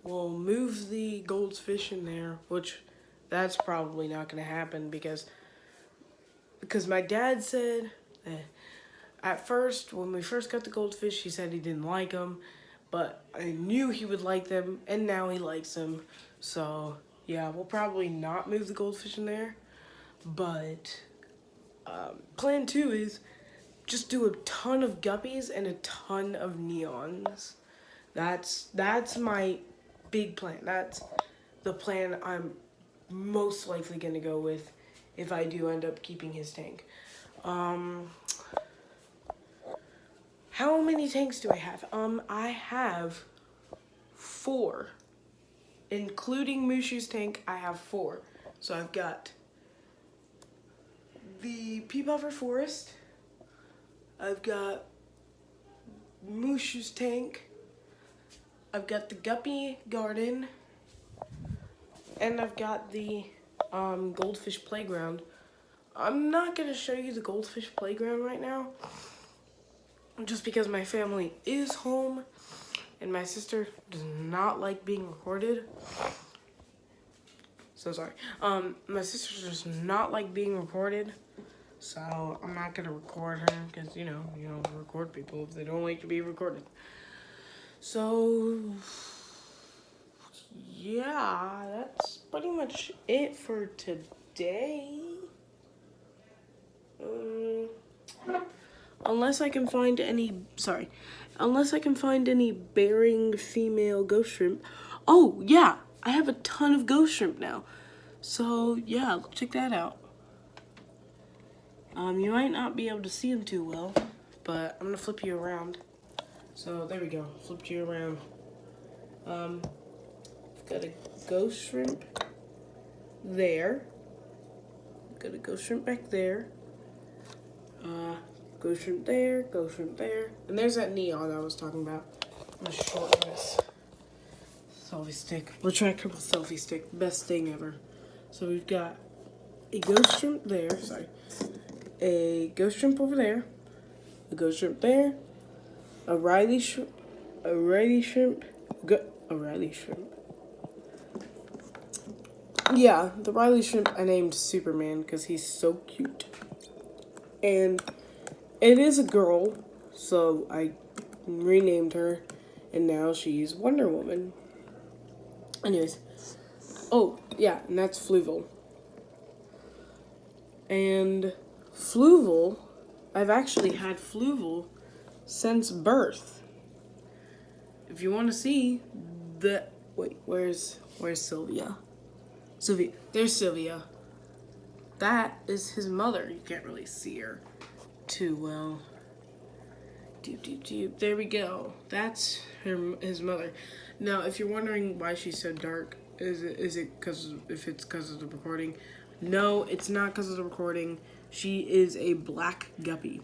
we'll move the goldfish in there, which that's probably not going to happen because my dad said that at first, when we first got the goldfish, he said he didn't like them, but I knew he would like them, and now he likes them. So yeah, we'll probably not move the goldfish in there, but plan 2 is just do a ton of guppies and a ton of neons. That's my big plan. That's the plan I'm most likely going to go with if I do end up keeping his tank. How many tanks do I have? I have 4. Including Mushu's tank, I have 4. So I've got the Pea Puffer Forest. I've got Mushu's tank. I've got the Guppy Garden. And I've got the Goldfish Playground. I'm not going to show you the Goldfish Playground right now, just because my family is home and my sister does not like being recorded. So sorry. My sister does not like being recorded, so I'm not gonna record her because you don't record people if they don't like to be recorded. So yeah, that's pretty much it for today. Unless I can find any bearing female ghost shrimp. Oh, yeah, I have a ton of ghost shrimp now. So, yeah, check that out. You might not be able to see them too well, but I'm going to flip you around. So, there we go. Flipped you around. I've got a ghost shrimp there. Got a ghost shrimp back there. Ghost shrimp there, ghost shrimp there. And there's that neon I was talking about. I'm gonna shorten this selfie stick. Retractable selfie stick. Best thing ever. So we've got a ghost shrimp there. Sorry. A ghost shrimp over there. A ghost shrimp there. A Riley shrimp. A Riley shrimp. A Riley shrimp. Yeah, the Riley shrimp I named Superman because he's so cute. And it is a girl, so I renamed her, and now she's Wonder Woman. Anyways, oh, yeah, and that's Fluval. And Fluval, I've actually had Fluval since birth. If you want to see the, wait, where's Sylvia? Sylvia, there's Sylvia. That is his mother. You can't really see her too well. There we go. That's his mother. Now, if you're wondering why she's so dark, is it because of the recording? No, it's not because of the recording. She is a black guppy.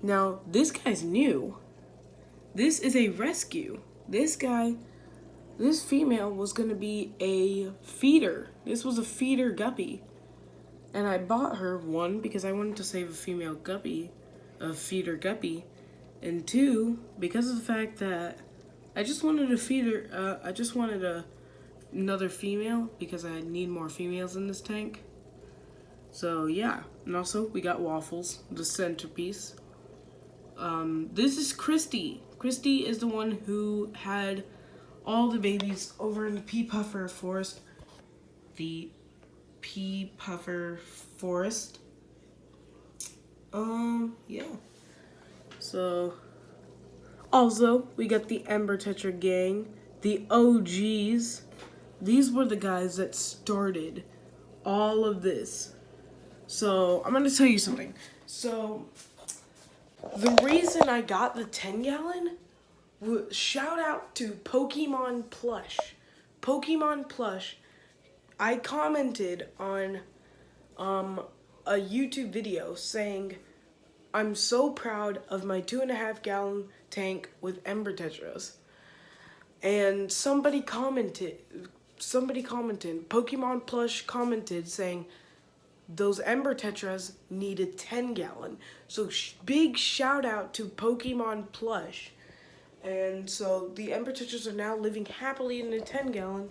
Now, this guy's new. This is a rescue. This female was gonna be a feeder. This was a feeder guppy. And I bought her, one, because I wanted to save a female guppy, a feeder guppy, and two, because of the fact that I just wanted a feeder, another female, because I need more females in this tank. So yeah, and also we got Waffles, the centerpiece. This is Christy. Christy is the one who had all the babies over in the pea puffer forest. The pea puffer forest. Yeah. So, also, we got the Ember Tetra gang, the OGs. These were the guys that started all of this. So, I'm going to tell you something. So, the reason I got the 10-gallon, shout out to Pokemon Plush. Pokemon Plush, I commented on a YouTube video saying, I'm so proud of my 2.5-gallon tank with Ember Tetras. And somebody commented, Pokemon Plush commented saying, those Ember Tetras need a 10-gallon. So big shout out to Pokemon Plush. And so the Ember Tetras are now living happily in a 10-gallon.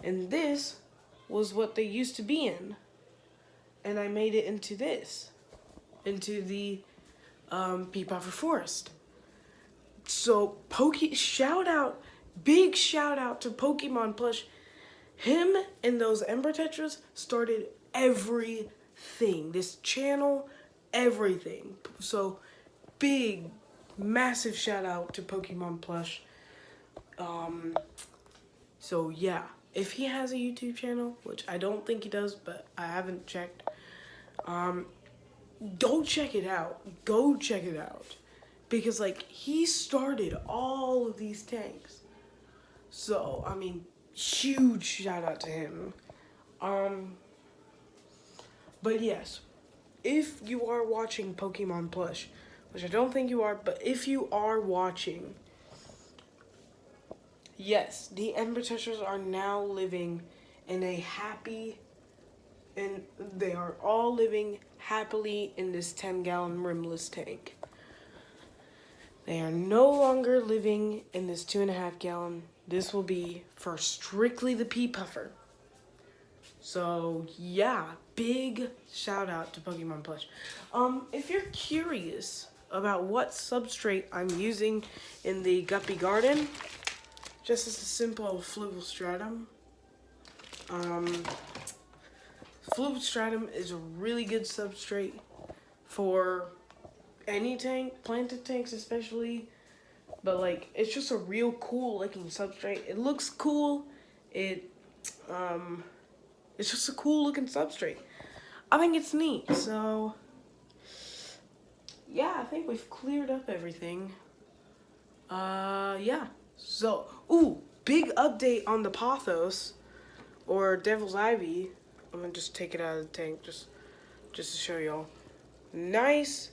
And this was what they used to be in. And I made it into this. Into the Pea Puffer Forest. So big shout out to Pokemon Plush. Him and those Ember Tetras started everything. This channel, everything. So big, massive shout out to Pokemon Plush. So yeah, if he has a YouTube channel, which I don't think he does, but I haven't checked, go check it out. Go check it out. Because, like, he started all of these tanks. So, I mean, huge shout out to him. But yes, if you are watching Pokemon Plush, which I don't think you are, but if you are watching, yes, the Ember Tetras are now living in a happy, and they are all living happily in this 10-gallon rimless tank. They are no longer living in this 2.5-gallon. This will be for strictly the Pea Puffer. So yeah, big shout out to Pokemon Plush. If you're curious about what substrate I'm using in the Guppy Garden, just as a simple Fluval Stratum. Fluval Stratum is a really good substrate for any tank, planted tanks especially, but like it's just a real cool looking substrate. It looks cool. It's just a cool looking substrate. I think it's neat. So yeah, I think we've cleared up everything. Yeah. So, big update on the Pothos or Devil's Ivy. I'm gonna just take it out of the tank just to show y'all. Nice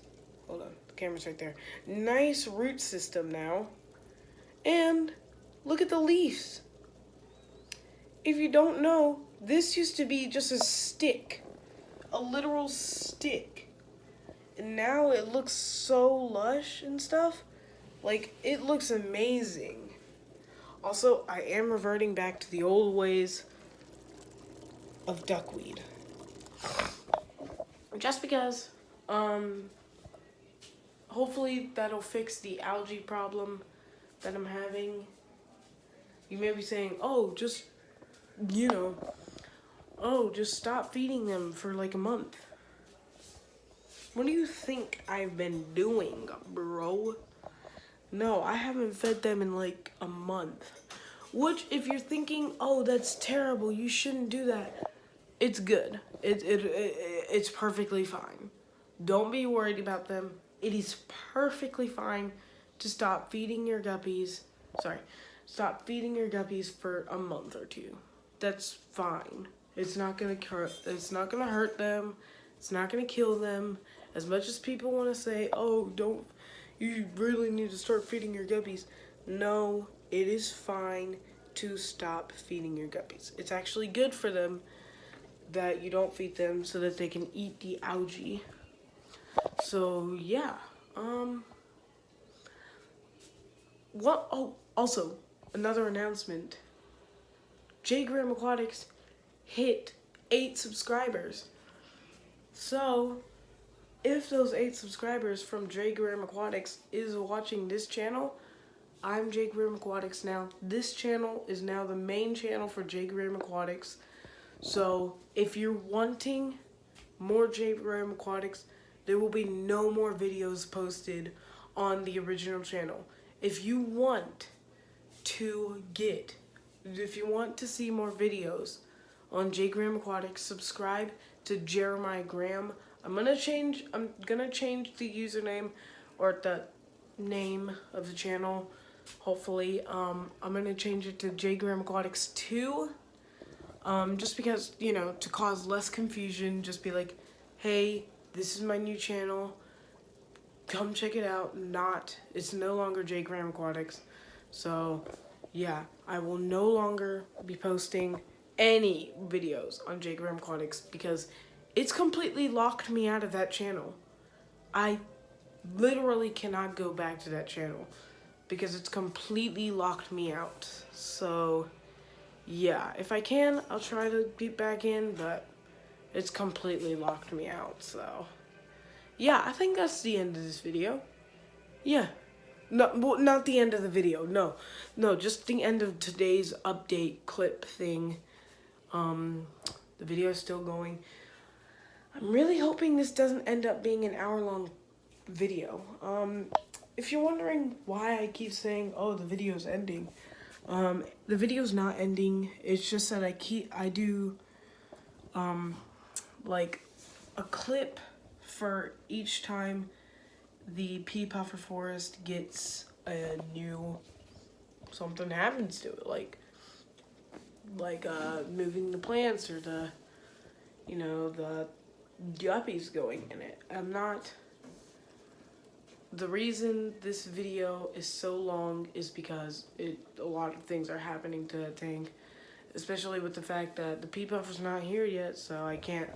hold on, the camera's right there. Nice root system now. And look at the leaves. If you don't know, this used to be just a stick, a literal stick. And now it looks so lush and stuff. Like, it looks amazing. Also, I am reverting back to the old ways of duckweed. Just because, hopefully that'll fix the algae problem that I'm having. You may be saying, oh, just, just stop feeding them for like a month. What do you think I've been doing, bro? No, I haven't fed them in like a month. Which, if you're thinking, oh, that's terrible, you shouldn't do that. It's good. It's perfectly fine. Don't be worried about them. It is perfectly fine to stop feeding your guppies. Stop feeding your guppies for a month or two. That's fine. It's not gonna hurt. It's not gonna hurt them. It's not gonna kill them. As much as people want to say, oh, you really need to start feeding your guppies. No, it is fine to stop feeding your guppies. It's actually good for them that you don't feed them so that they can eat the algae. So, yeah. Also, another announcement. J. Graham Aquatics hit 8 subscribers. So, if those 8 subscribers from J. Graham Aquatics is watching this channel, I'm J. Graham Aquatics now. This channel is now the main channel for J. Graham Aquatics. So, if you're wanting more J. Graham Aquatics, there will be no more videos posted on the original channel. If you want to see more videos on J. Graham Aquatics, subscribe to Jeremiah Graham. I'm gonna change the username or the name of the channel. Hopefully, I'm gonna change it to J. Graham Aquatics 2. Just because, to cause less confusion, just be like, hey, this is my new channel. Come check it out. It's no longer J. Graham Aquatics. So, yeah, I will no longer be posting any videos on J. Graham Aquatics because it's completely locked me out of that channel. I literally cannot go back to that channel because it's completely locked me out. So, yeah, if I can, I'll try to get back in, but it's completely locked me out, so. Yeah, I think that's the end of this video. Yeah. No, well, not the end of the video, no. No, just the end of today's update clip thing. The video is still going. I'm really hoping this doesn't end up being an hour-long video. If you're wondering why I keep saying, oh, the video's ending, the video's not ending. It's just that I do, like, a clip for each time the pea puffer forest gets a new, something happens to it, like moving the plants or the guppies going in it. The reason this video is so long is because a lot of things are happening to that tank, especially with the fact that the pea puffer's not here yet, so I can't,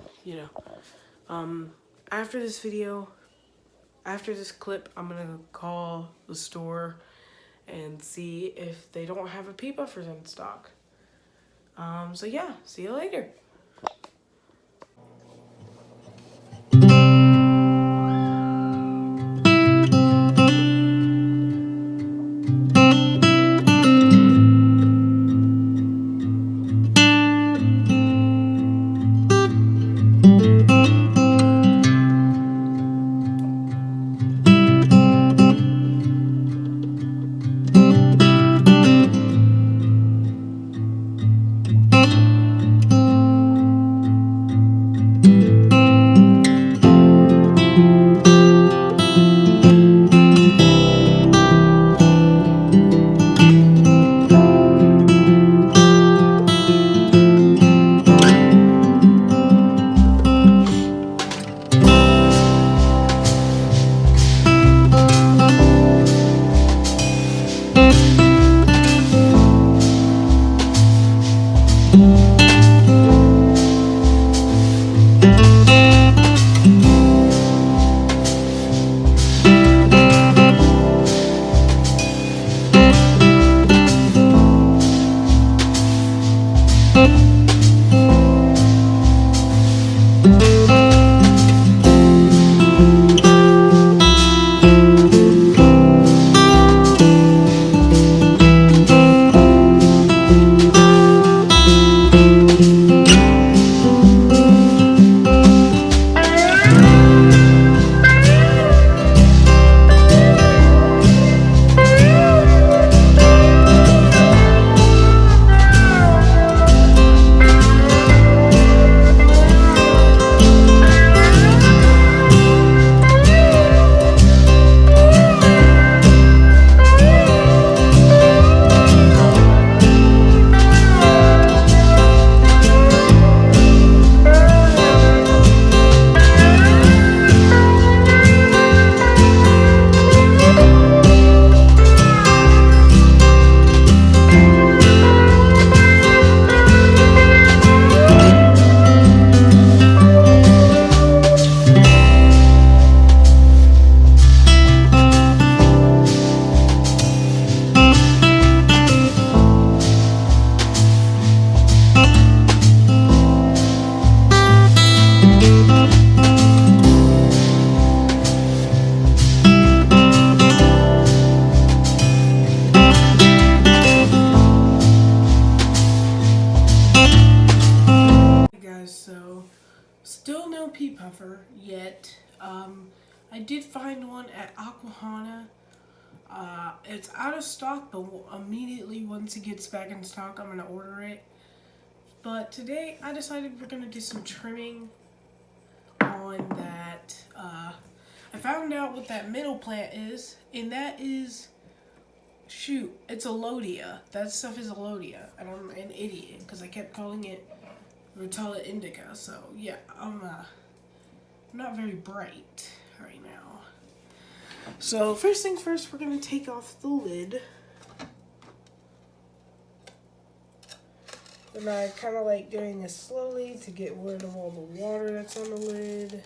after this video, after this clip, I'm gonna call the store and see if they don't have a pea puffers in stock. So yeah, see you later. puffer yet. I did find one at Aquahana. It's out of stock, but immediately once it gets back in stock, I'm gonna order it. But today I decided we're gonna do some trimming on that. I found out what that middle plant is, and that is, shoot, it's Alodia. That stuff is Alodia, and I'm an idiot because I kept calling it Rotella indica. So yeah, I'm not very bright right now. So first things first, we're gonna take off the lid. And I kind of like doing this slowly to get rid of all the water that's on the lid.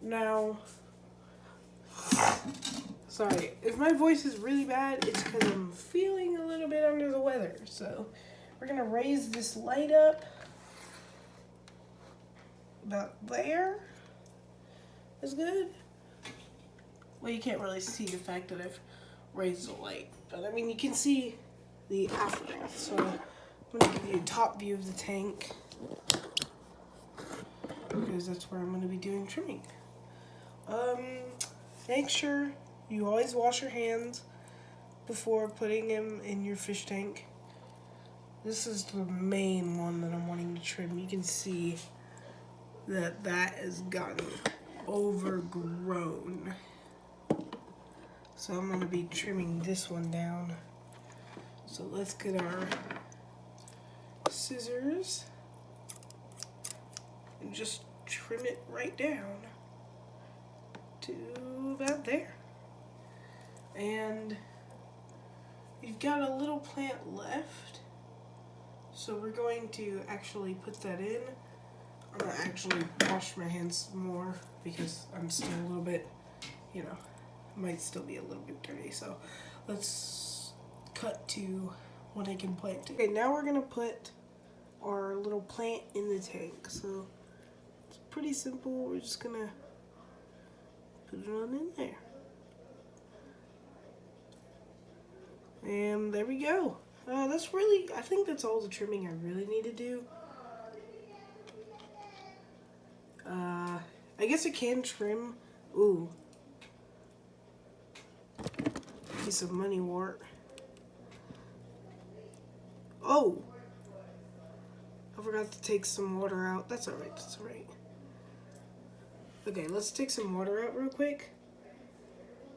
Now, sorry, if my voice is really bad, it's because I'm feeling a little bit under the weather. So we're gonna raise this light up about there. That's good. Well, you can't really see the fact that I've raised the light, but I mean you can see the aftermath. So I'm gonna give you a top view of the tank because that's where I'm gonna be doing trimming. Make sure you always wash your hands before putting them in your fish tank. This is the main one that I'm wanting to trim. You can see that has gotten overgrown. So I'm going to be trimming this one down. So let's get our scissors and just trim it right down to about there. And you've got a little plant left. So we're going to actually put that in. I'm going to actually wash my hands more because I'm still a little bit, you know, might still be a little bit dirty. So let's cut to what I can plant. Okay, now we're going to put our little plant in the tank. So it's pretty simple. We're just going to put it on in there. And there we go. That's really, I think that's all the trimming I really need to do. I guess I can trim, ooh, piece of money wart. Oh, I forgot to take some water out. That's alright, that's alright. Okay, let's take some water out real quick.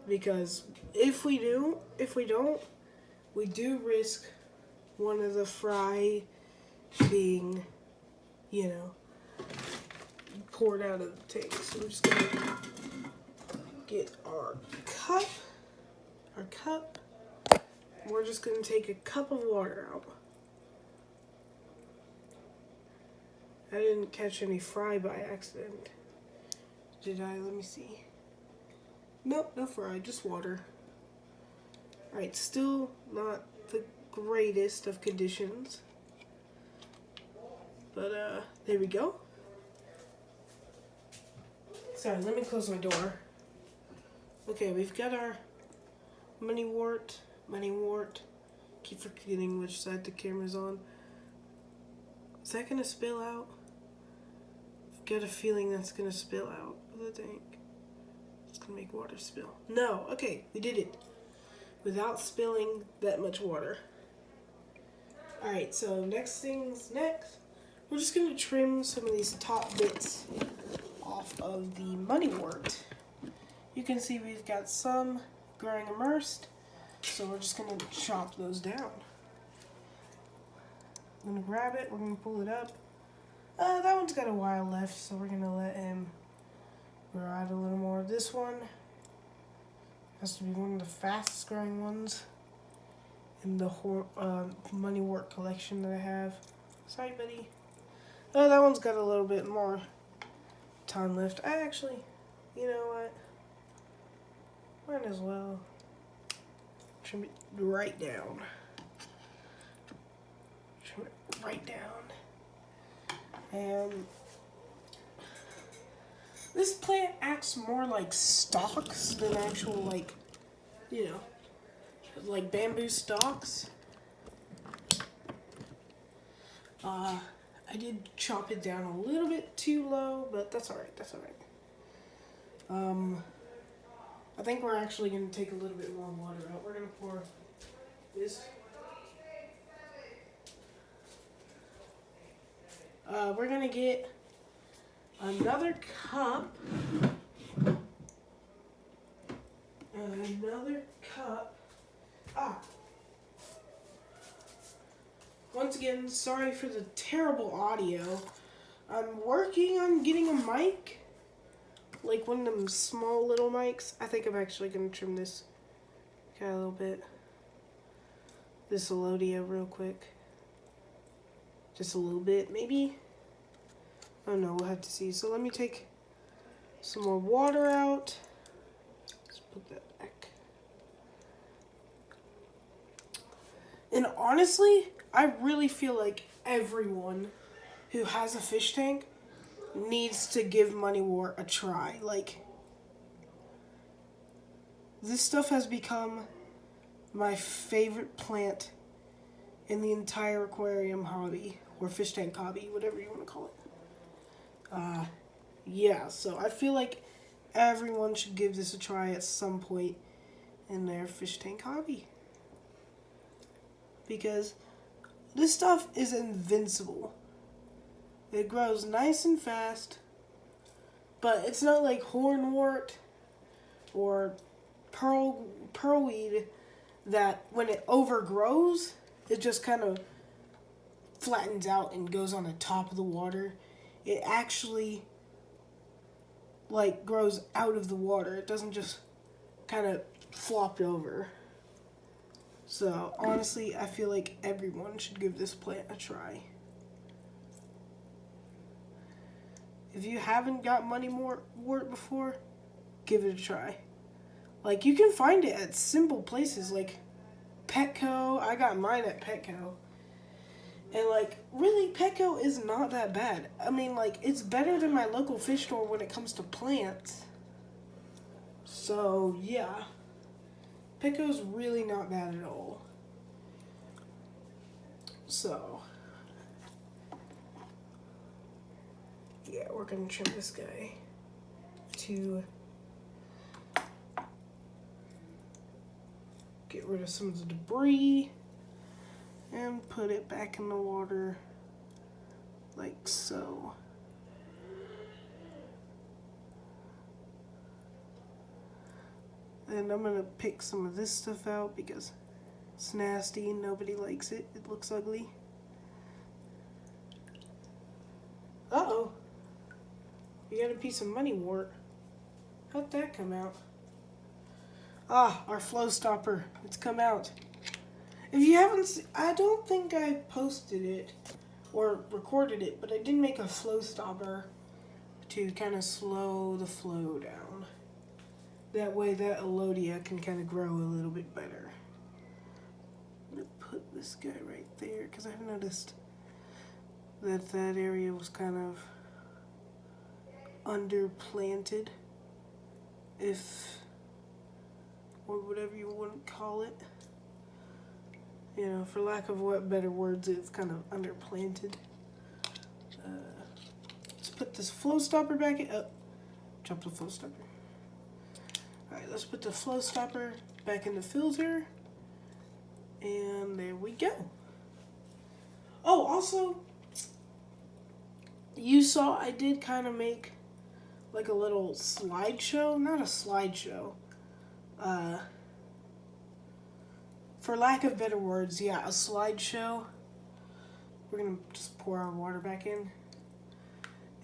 Because if we don't, we do risk one of the fry being, you know, poured out of the tank. So we're just gonna get our cup. We're just gonna take a cup of water out. I didn't catch any fry by accident. Did I? Let me see. Nope, no fry, just water. Alright, still not the greatest of conditions. But, there we go. Sorry, let me close my door. Okay, we've got our money wart. Keep forgetting which side the camera's on. Is that gonna spill out? I've got a feeling that's gonna spill out of the tank. It's gonna make water spill. No, okay, we did it. Without spilling that much water. Alright, so next. We're just gonna trim some of these top bits off of the money wart. You can see we've got some growing immersed, so we're just gonna chop those down. I'm gonna grab it, we're gonna pull it up. That one's got a while left, so we're gonna let him grow out a little more. This one has to be one of the fastest growing ones in the whole money wart collection that I have. Sorry, buddy. That one's got a little bit more time left. I actually, you know what? Might as well trim it right down. Trim it right down. And this plant acts more like stalks than actual, like, you know, like bamboo stalks. I did chop it down a little bit too low, but that's all right. That's all right. I think we're actually going to take a little bit more water out. We're going to pour this. We're going to get another cup. Another cup. Once again, sorry for the terrible audio. I'm working on getting a mic. Like one of them small little mics. I think I'm actually going to trim this guy a little bit. This Elodia real quick. Just a little bit, maybe. Oh no, we'll have to see. So let me take some more water out. Let's put that back. And honestly, I really feel like everyone who has a fish tank needs to give Money War a try. Like, this stuff has become my favorite plant in the entire aquarium hobby, or fish tank hobby, whatever you want to call it. Yeah, so I feel like everyone should give this a try at some point in their fish tank hobby. Because this stuff is invincible. It grows nice and fast, but it's not like hornwort or pearlweed that when it overgrows, it just kind of flattens out and goes on the top of the water. It actually like grows out of the water. It doesn't just kind of flop over. So honestly, I feel like everyone should give this plant a try. If you haven't got Money Wort before, give it a try. Like, you can find it at simple places like Petco. I got mine at Petco. And, like, really, Petco is not that bad. I mean, like, it's better than my local fish store when it comes to plants. So, yeah. Petco's really not bad at all. So, yeah, we're going to trim this guy to get rid of some of the debris and put it back in the water like so. And I'm going to pick some of this stuff out because it's nasty and nobody likes it. It looks ugly. Uh-oh. You got a piece of Money Wort. How'd that come out? Ah, our flow stopper. It's come out. If you haven't seen, I don't think I posted it or recorded it, but I did make a flow stopper to kind of slow the flow down. That way that Elodia can kind of grow a little bit better. I'm going to put this guy right there because I've noticed that that area was kind of underplanted, or whatever you want to call it. You know, for lack of what better words, it's kind of underplanted. Let's put this flow stopper back in. Oh, drop the flow stopper. Alright, let's put the flow stopper back in the filter. And there we go. Oh, also, you saw I did kind of make like a little slideshow. Not a slideshow. For lack of better words, yeah, a slideshow. We're gonna just pour our water back in.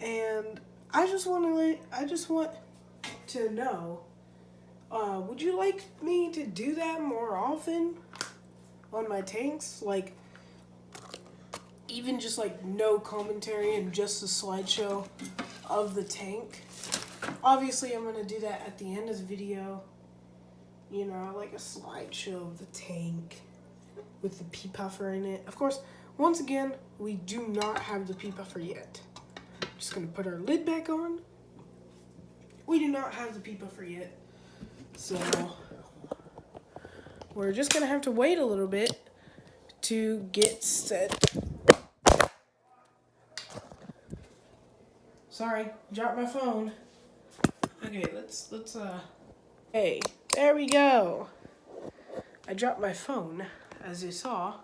And I just want to know, would you like me to do that more often on my tanks? Like, even just like no commentary and just a slideshow of the tank. Obviously, I'm gonna do that at the end of the video. You know, like a slideshow of the tank with the pea puffer in it. Of course, once again, we do not have the pea puffer yet. Just gonna put our lid back on. We do not have the pea puffer yet. So, we're just gonna have to wait a little bit to get set Sorry, dropped my phone. Okay, let's Hey, there we go. I dropped my phone, as you saw.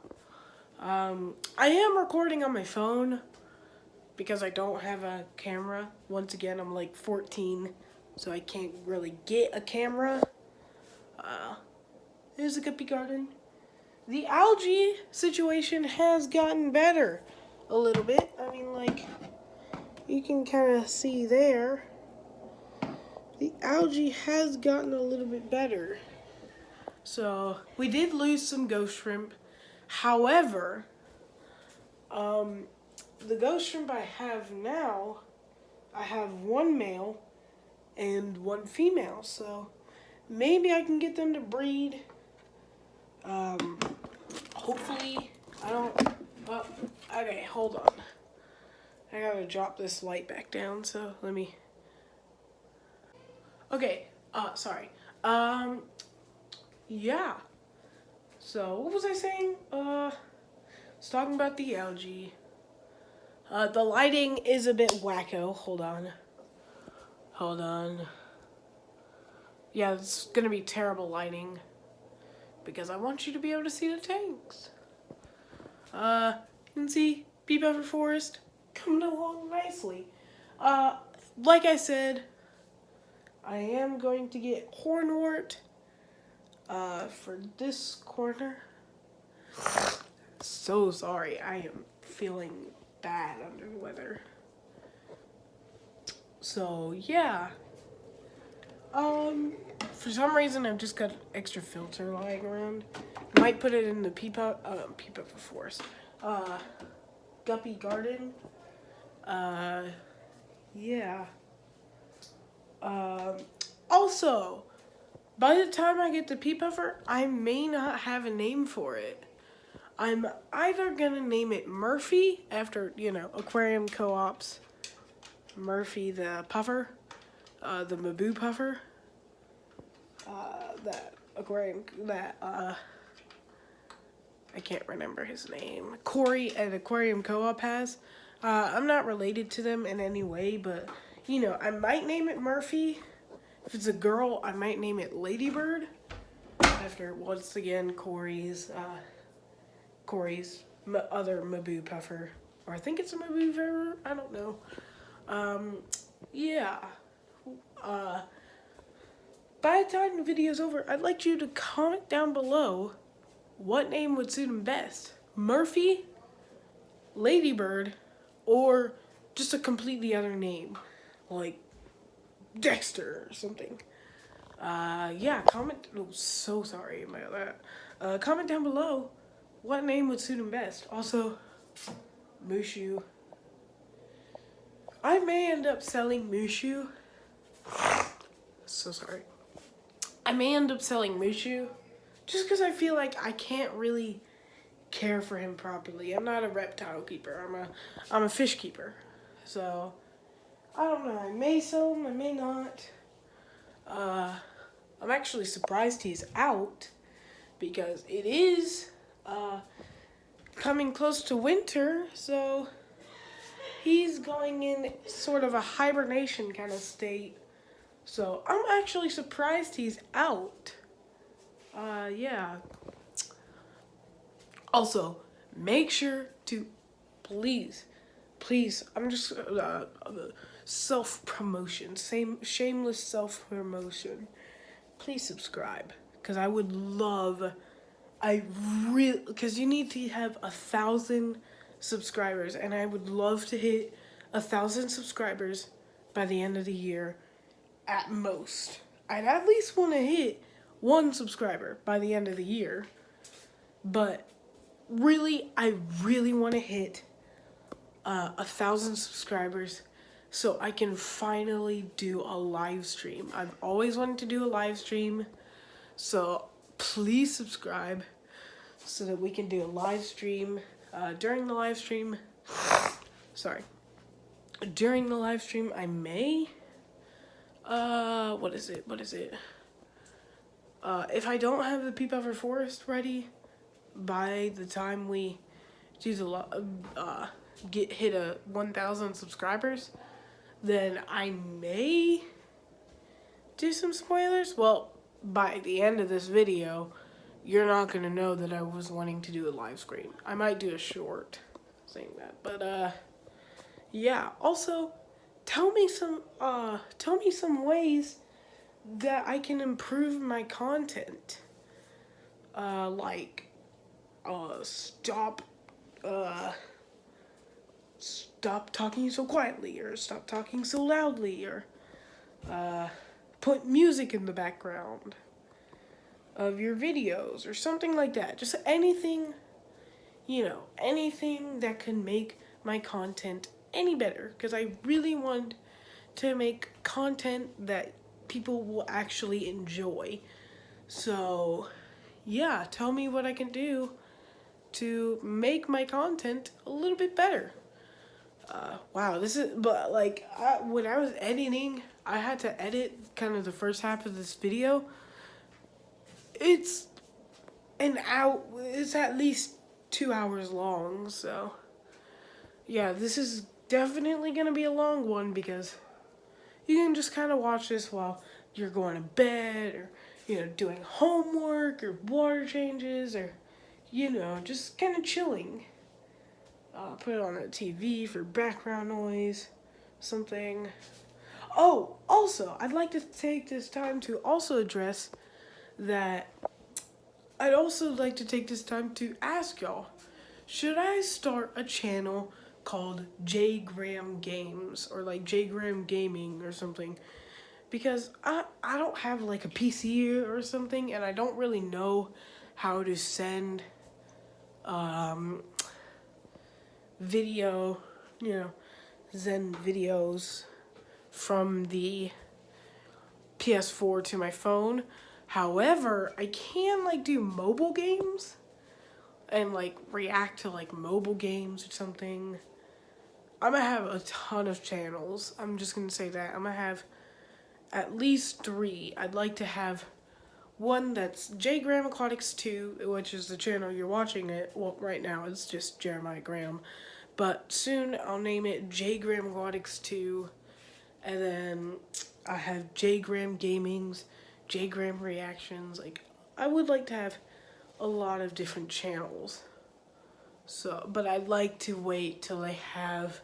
I am recording on my phone because I don't have a camera. Once again, I'm like 14, so I can't really get a camera. Here's a guppy garden. The algae situation has gotten better a little bit. I mean, like, you can kind of see there. The algae has gotten a little bit better. So, we did lose some ghost shrimp. However, the ghost shrimp I have now, I have one male and one female. So, maybe I can get them to breed. Hopefully, I don't. Oh, okay, hold on. I gotta drop this light back down, so let me. Okay, sorry. Yeah. So, what was I saying? I was talking about the algae. The lighting is a bit wacko. Hold on. Hold on. Yeah, it's gonna be terrible lighting. Because I want you to be able to see the tanks. You can see Pea Puffer Forest coming along nicely. Like I said, I am going to get Hornwort for this corner. So sorry, I am feeling bad under the weather. So yeah. For some reason I've just got extra filter lying around. Might put it in the Pea Puffer Forest. Guppy Garden. Yeah. Also, by the time I get the Pea Puffer, I may not have a name for it. I'm either gonna name it Murphy after, Aquarium Co-op's Murphy the Puffer, the Maboo Puffer, I can't remember his name. Corey at Aquarium Co-op has. I'm not related to them in any way, but, I might name it Murphy. If it's a girl, I might name it Ladybird. After, once again, Corey's other Maboo Puffer. Or I think it's a Maboo Puffer. I don't know. Yeah. By the time the video's over, I'd like you to comment down below what name would suit him best. Murphy, Ladybird, or just a completely other name. Like Dexter or something. Yeah, comment. Oh, so sorry about that. Comment down below what name would suit him best. Also, Mushu. I may end up selling Mushu. So sorry. I may end up selling Mushu just because I feel like I can't really care for him properly. I'm not a reptile keeper. I'm a fish keeper. So I don't know. I may sell him. I may not. I'm actually surprised he's out because it is coming close to winter. So he's going in sort of a hibernation kind of state. So I'm actually surprised he's out. Yeah. Also, make sure to please, I'm just self-promotion, shameless self-promotion. Please subscribe, because I would love, because you need to have 1,000 subscribers, and I would love to hit 1,000 subscribers by the end of the year at most. I'd at least want to hit 1 subscriber by the end of the year, but really, I really want to hit 1,000 subscribers so I can finally do a live stream. I've always wanted to do a live stream, so please subscribe so that we can do a live stream. During the live stream, I may, what is it? If I don't have the Pea Puffer Forest ready by the time we do the hit 1,000 subscribers, then I may do some spoilers. Well, by the end of this video, you're not gonna know that I was wanting to do a live stream. I might do a short saying that, but yeah. Also, tell me some ways that I can improve my content. Like stop talking so quietly, or stop talking so loudly, or put music in the background of your videos, or something like that. Just anything, anything that can make my content any better, because I really want to make content that people will actually enjoy. So yeah, tell me what I can do to make my content a little bit better. Wow, when I was editing, I had to edit kind of the first half of this video. It's at least 2 hours long, so yeah, this is definitely gonna be a long one, because you can just kind of watch this while you're going to bed, or doing homework, or water changes, or just kind of chilling. Put it on the TV for background noise, something. Oh, also, I'd like to take this time to also address that. I'd also like to take this time to ask y'all, should I start a channel called J Graham Games, or like J Graham Gaming or something? Because I don't have like a PC or something, and I don't really know how to send video, Zen videos from the PS4 to my phone. However, I can like do mobile games and like react to like mobile games or something. I'm gonna have a ton of channels. I'm just gonna say that. I'm gonna have at least 3. I'd like to have one that's J Graham Aquatics 2, which is the channel you're watching it. Well, right now it's just Jeremiah Graham, but soon I'll name it J Graham Aquatics 2, and then I have J Graham Gamings, J Graham Reactions. Like, I would like to have a lot of different channels. So, but I'd like to wait till I have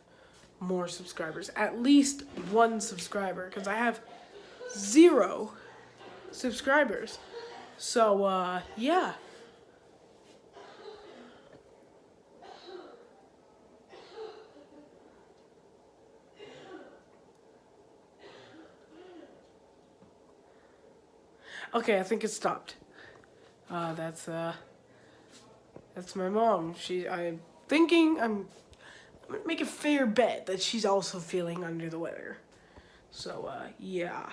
more subscribers, at least 1 subscriber, because I have 0 subscribers. So yeah. Okay, I think it stopped. That's my mom. I'm gonna make a fair bet that she's also feeling under the weather. So yeah.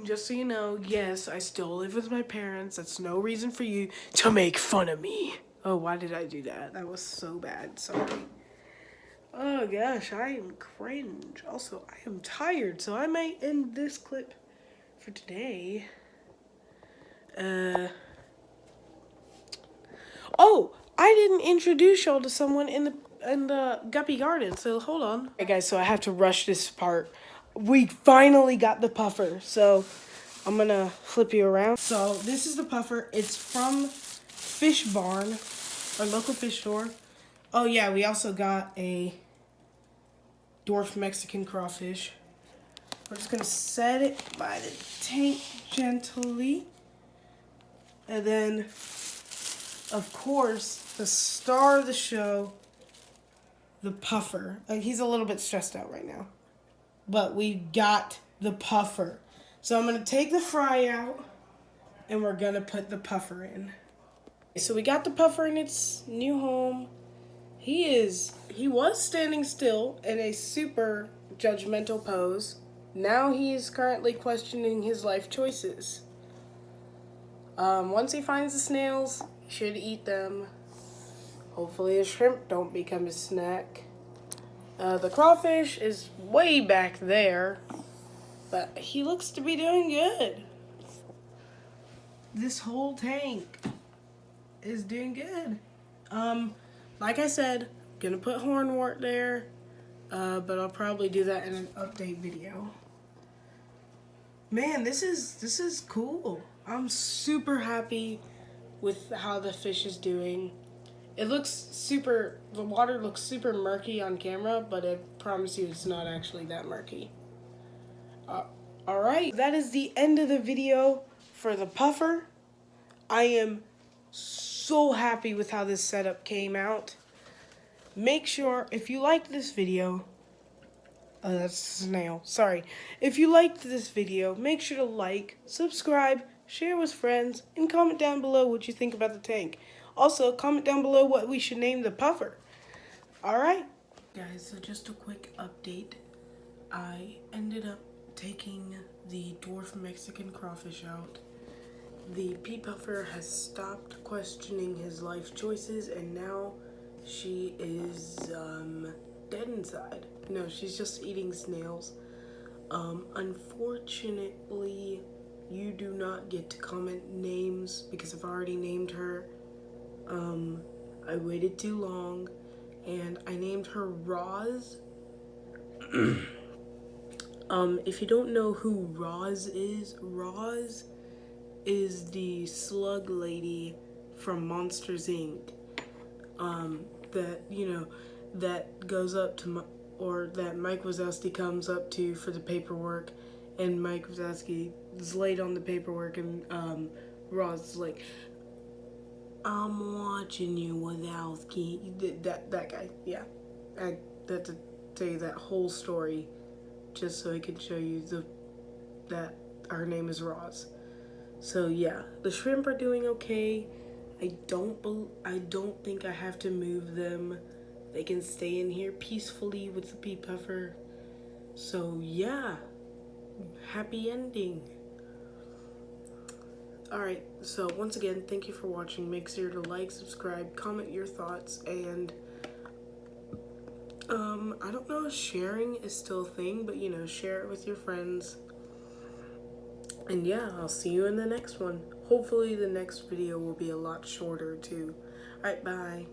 Just so you know, yes, I still live with my parents. That's no reason for you to make fun of me. Oh, why did I do that? That was so bad. Sorry. Oh gosh, I am cringe. Also, I am tired, so I might end this clip for today. Oh, I didn't introduce y'all to someone in the Guppy Garden, so hold on. Hey guys, so I have to rush this part. We finally got the puffer, so I'm gonna flip you around. So this is the puffer. It's from Fish Barn, our local fish store. Oh yeah, we also got a dwarf Mexican crawfish. We're just gonna set it by the tank gently. And then, of course, the star of the show, the puffer. He's a little bit stressed out right now. But we got the puffer. So I'm gonna take the fry out, and we're gonna put the puffer in. So we got the puffer in its new home. He was standing still in a super judgmental pose. Now he is currently questioning his life choices. Once he finds the snails, he should eat them. Hopefully the shrimp don't become his snack. The crawfish is way back there, but he looks to be doing good. This whole tank is doing good. Like I said, gonna put hornwort there. but I'll probably do that in an update video. Man, this is cool. I'm super happy with how the fish is doing. It looks super, the water looks super murky on camera, but I promise you it's not actually that murky. Alright, that is the end of the video for the puffer. I am so happy with how this setup came out. Make sure, if you liked this video, that's a snail, sorry. If you liked this video, make sure to like, subscribe, share with friends, and comment down below what you think about the tank. Also, comment down below what we should name the puffer. Alright, guys, so just a quick update. I ended up taking the dwarf Mexican crawfish out. The pea puffer has stopped questioning his life choices, and now she is dead inside. No, she's just eating snails. Unfortunately, you do not get to comment names because I've already named her. I waited too long, and I named her Roz. If you don't know who Roz is the slug lady from Monsters Inc. That, you know, that goes up to, or that Mike Wazowski comes up to for the paperwork, and Mike Wazowski is late on the paperwork, and Roz is like, I'm watching you, Wazowski. That guy, yeah. I had to tell you that whole story just so I could show you that her name is Roz. So yeah, the shrimp are doing okay. I don't think I have to move them. They can stay in here peacefully with the pea puffer. So yeah, happy ending. Alright, so once again, thank you for watching. Make sure to like, subscribe, comment your thoughts, and I don't know if sharing is still a thing, but you know, share it with your friends. And yeah, I'll see you in the next one. Hopefully the next video will be a lot shorter too. Alright, bye.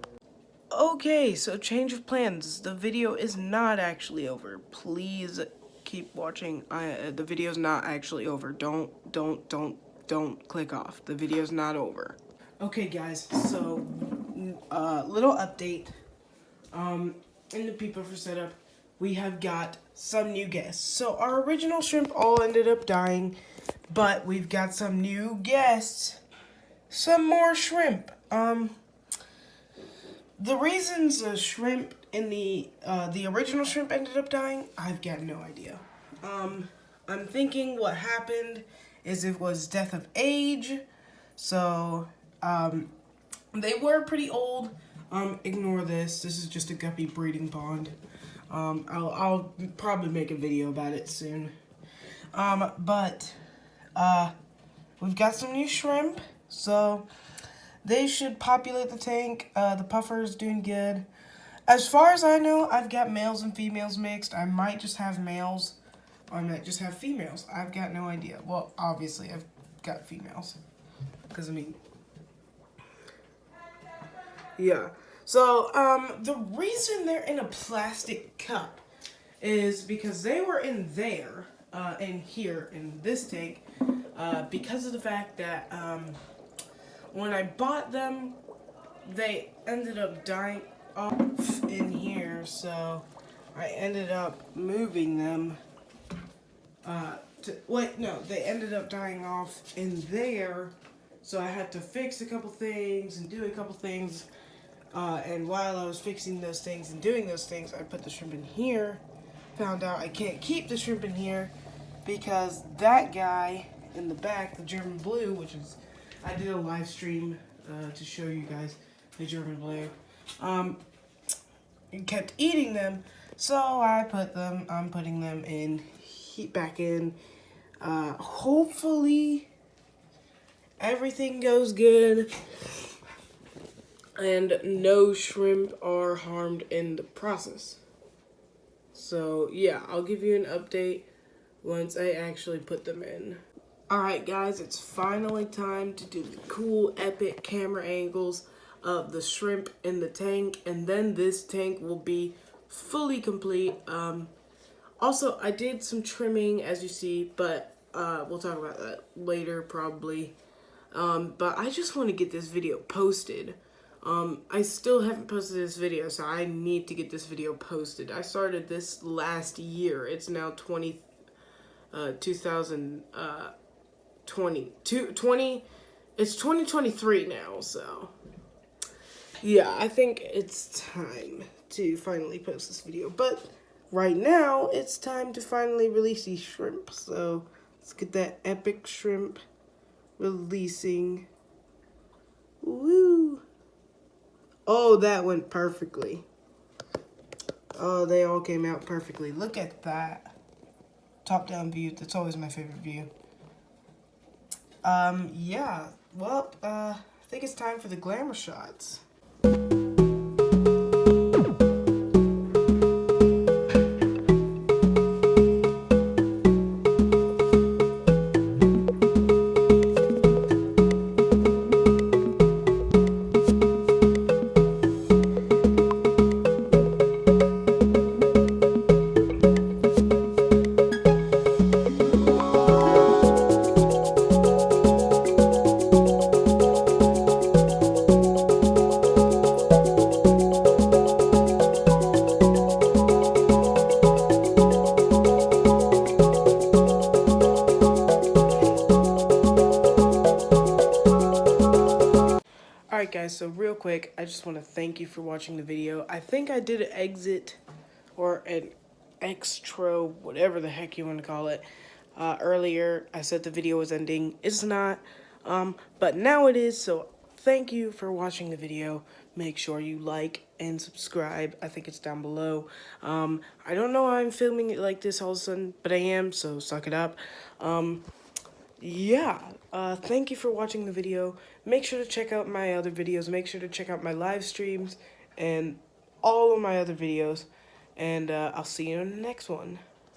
Okay, so change of plans. The video is not actually over. Please keep watching. The video's not actually over. Don't click off. The video's not over. Okay guys, so little update. In the pea puffer setup, we have got some new guests. So our original shrimp all ended up dying, but we've got some new guests. Some more shrimp. The reasons the shrimp in the original shrimp ended up dying, I've got no idea. I'm thinking what happened is it was death of age. So, they were pretty old. Ignore this. This is just a guppy breeding pond. I'll probably make a video about it soon. But we've got some new shrimp, so they should populate the tank. The puffer is doing good. As far as I know, I've got males and females mixed. I might just have males, or I might just have females. I've got no idea. Well, obviously, I've got females. Because, I mean, yeah. So, the reason they're in a plastic cup is because they were in there, in here, in this tank, because of the fact that, when I bought them, they ended up dying off in here, so I ended up moving them, they ended up dying off in there, so I had to fix a couple things and do a couple things, and while I was fixing those things and doing those things, I put the shrimp in here, found out I can't keep the shrimp in here, because that guy in the back, the German Blue, which is, I did a live stream, to show you guys the German Blue, and kept eating them, so I'm putting them in, back in. Hopefully everything goes good and no shrimp are harmed in the process. So yeah, I'll give you an update once I actually put them in. Alright guys, it's finally time to do the cool epic camera angles of the shrimp in the tank, and then this tank will be fully complete. Also, I did some trimming, as you see, but we'll talk about that later probably. But I just want to get this video posted. I still haven't posted this video, so I need to get this video posted. I started this last year. It's now 2020. It's 2023 now, so yeah, I think it's time to finally post this video. But right now, it's time to finally release these shrimp. So let's get that epic shrimp releasing. Woo! Oh, that went perfectly. Oh, they all came out perfectly. Look at that. Top-down view. That's always my favorite view. Yeah. Well, I think it's time for the glamour shots. Alright guys, so real quick, I just want to thank you for watching the video. I think I did an exit or an extra, whatever the heck you want to call it, earlier. I said the video was ending. It's not, but now it is, so thank you for watching the video. Make sure you like and subscribe. I think it's down below. I don't know why I'm filming it like this all of a sudden, but I am, so suck it up. Yeah, thank you for watching the video. Make sure to check out my other videos. Make sure to check out my live streams and all of my other videos. And I'll see you in the next one.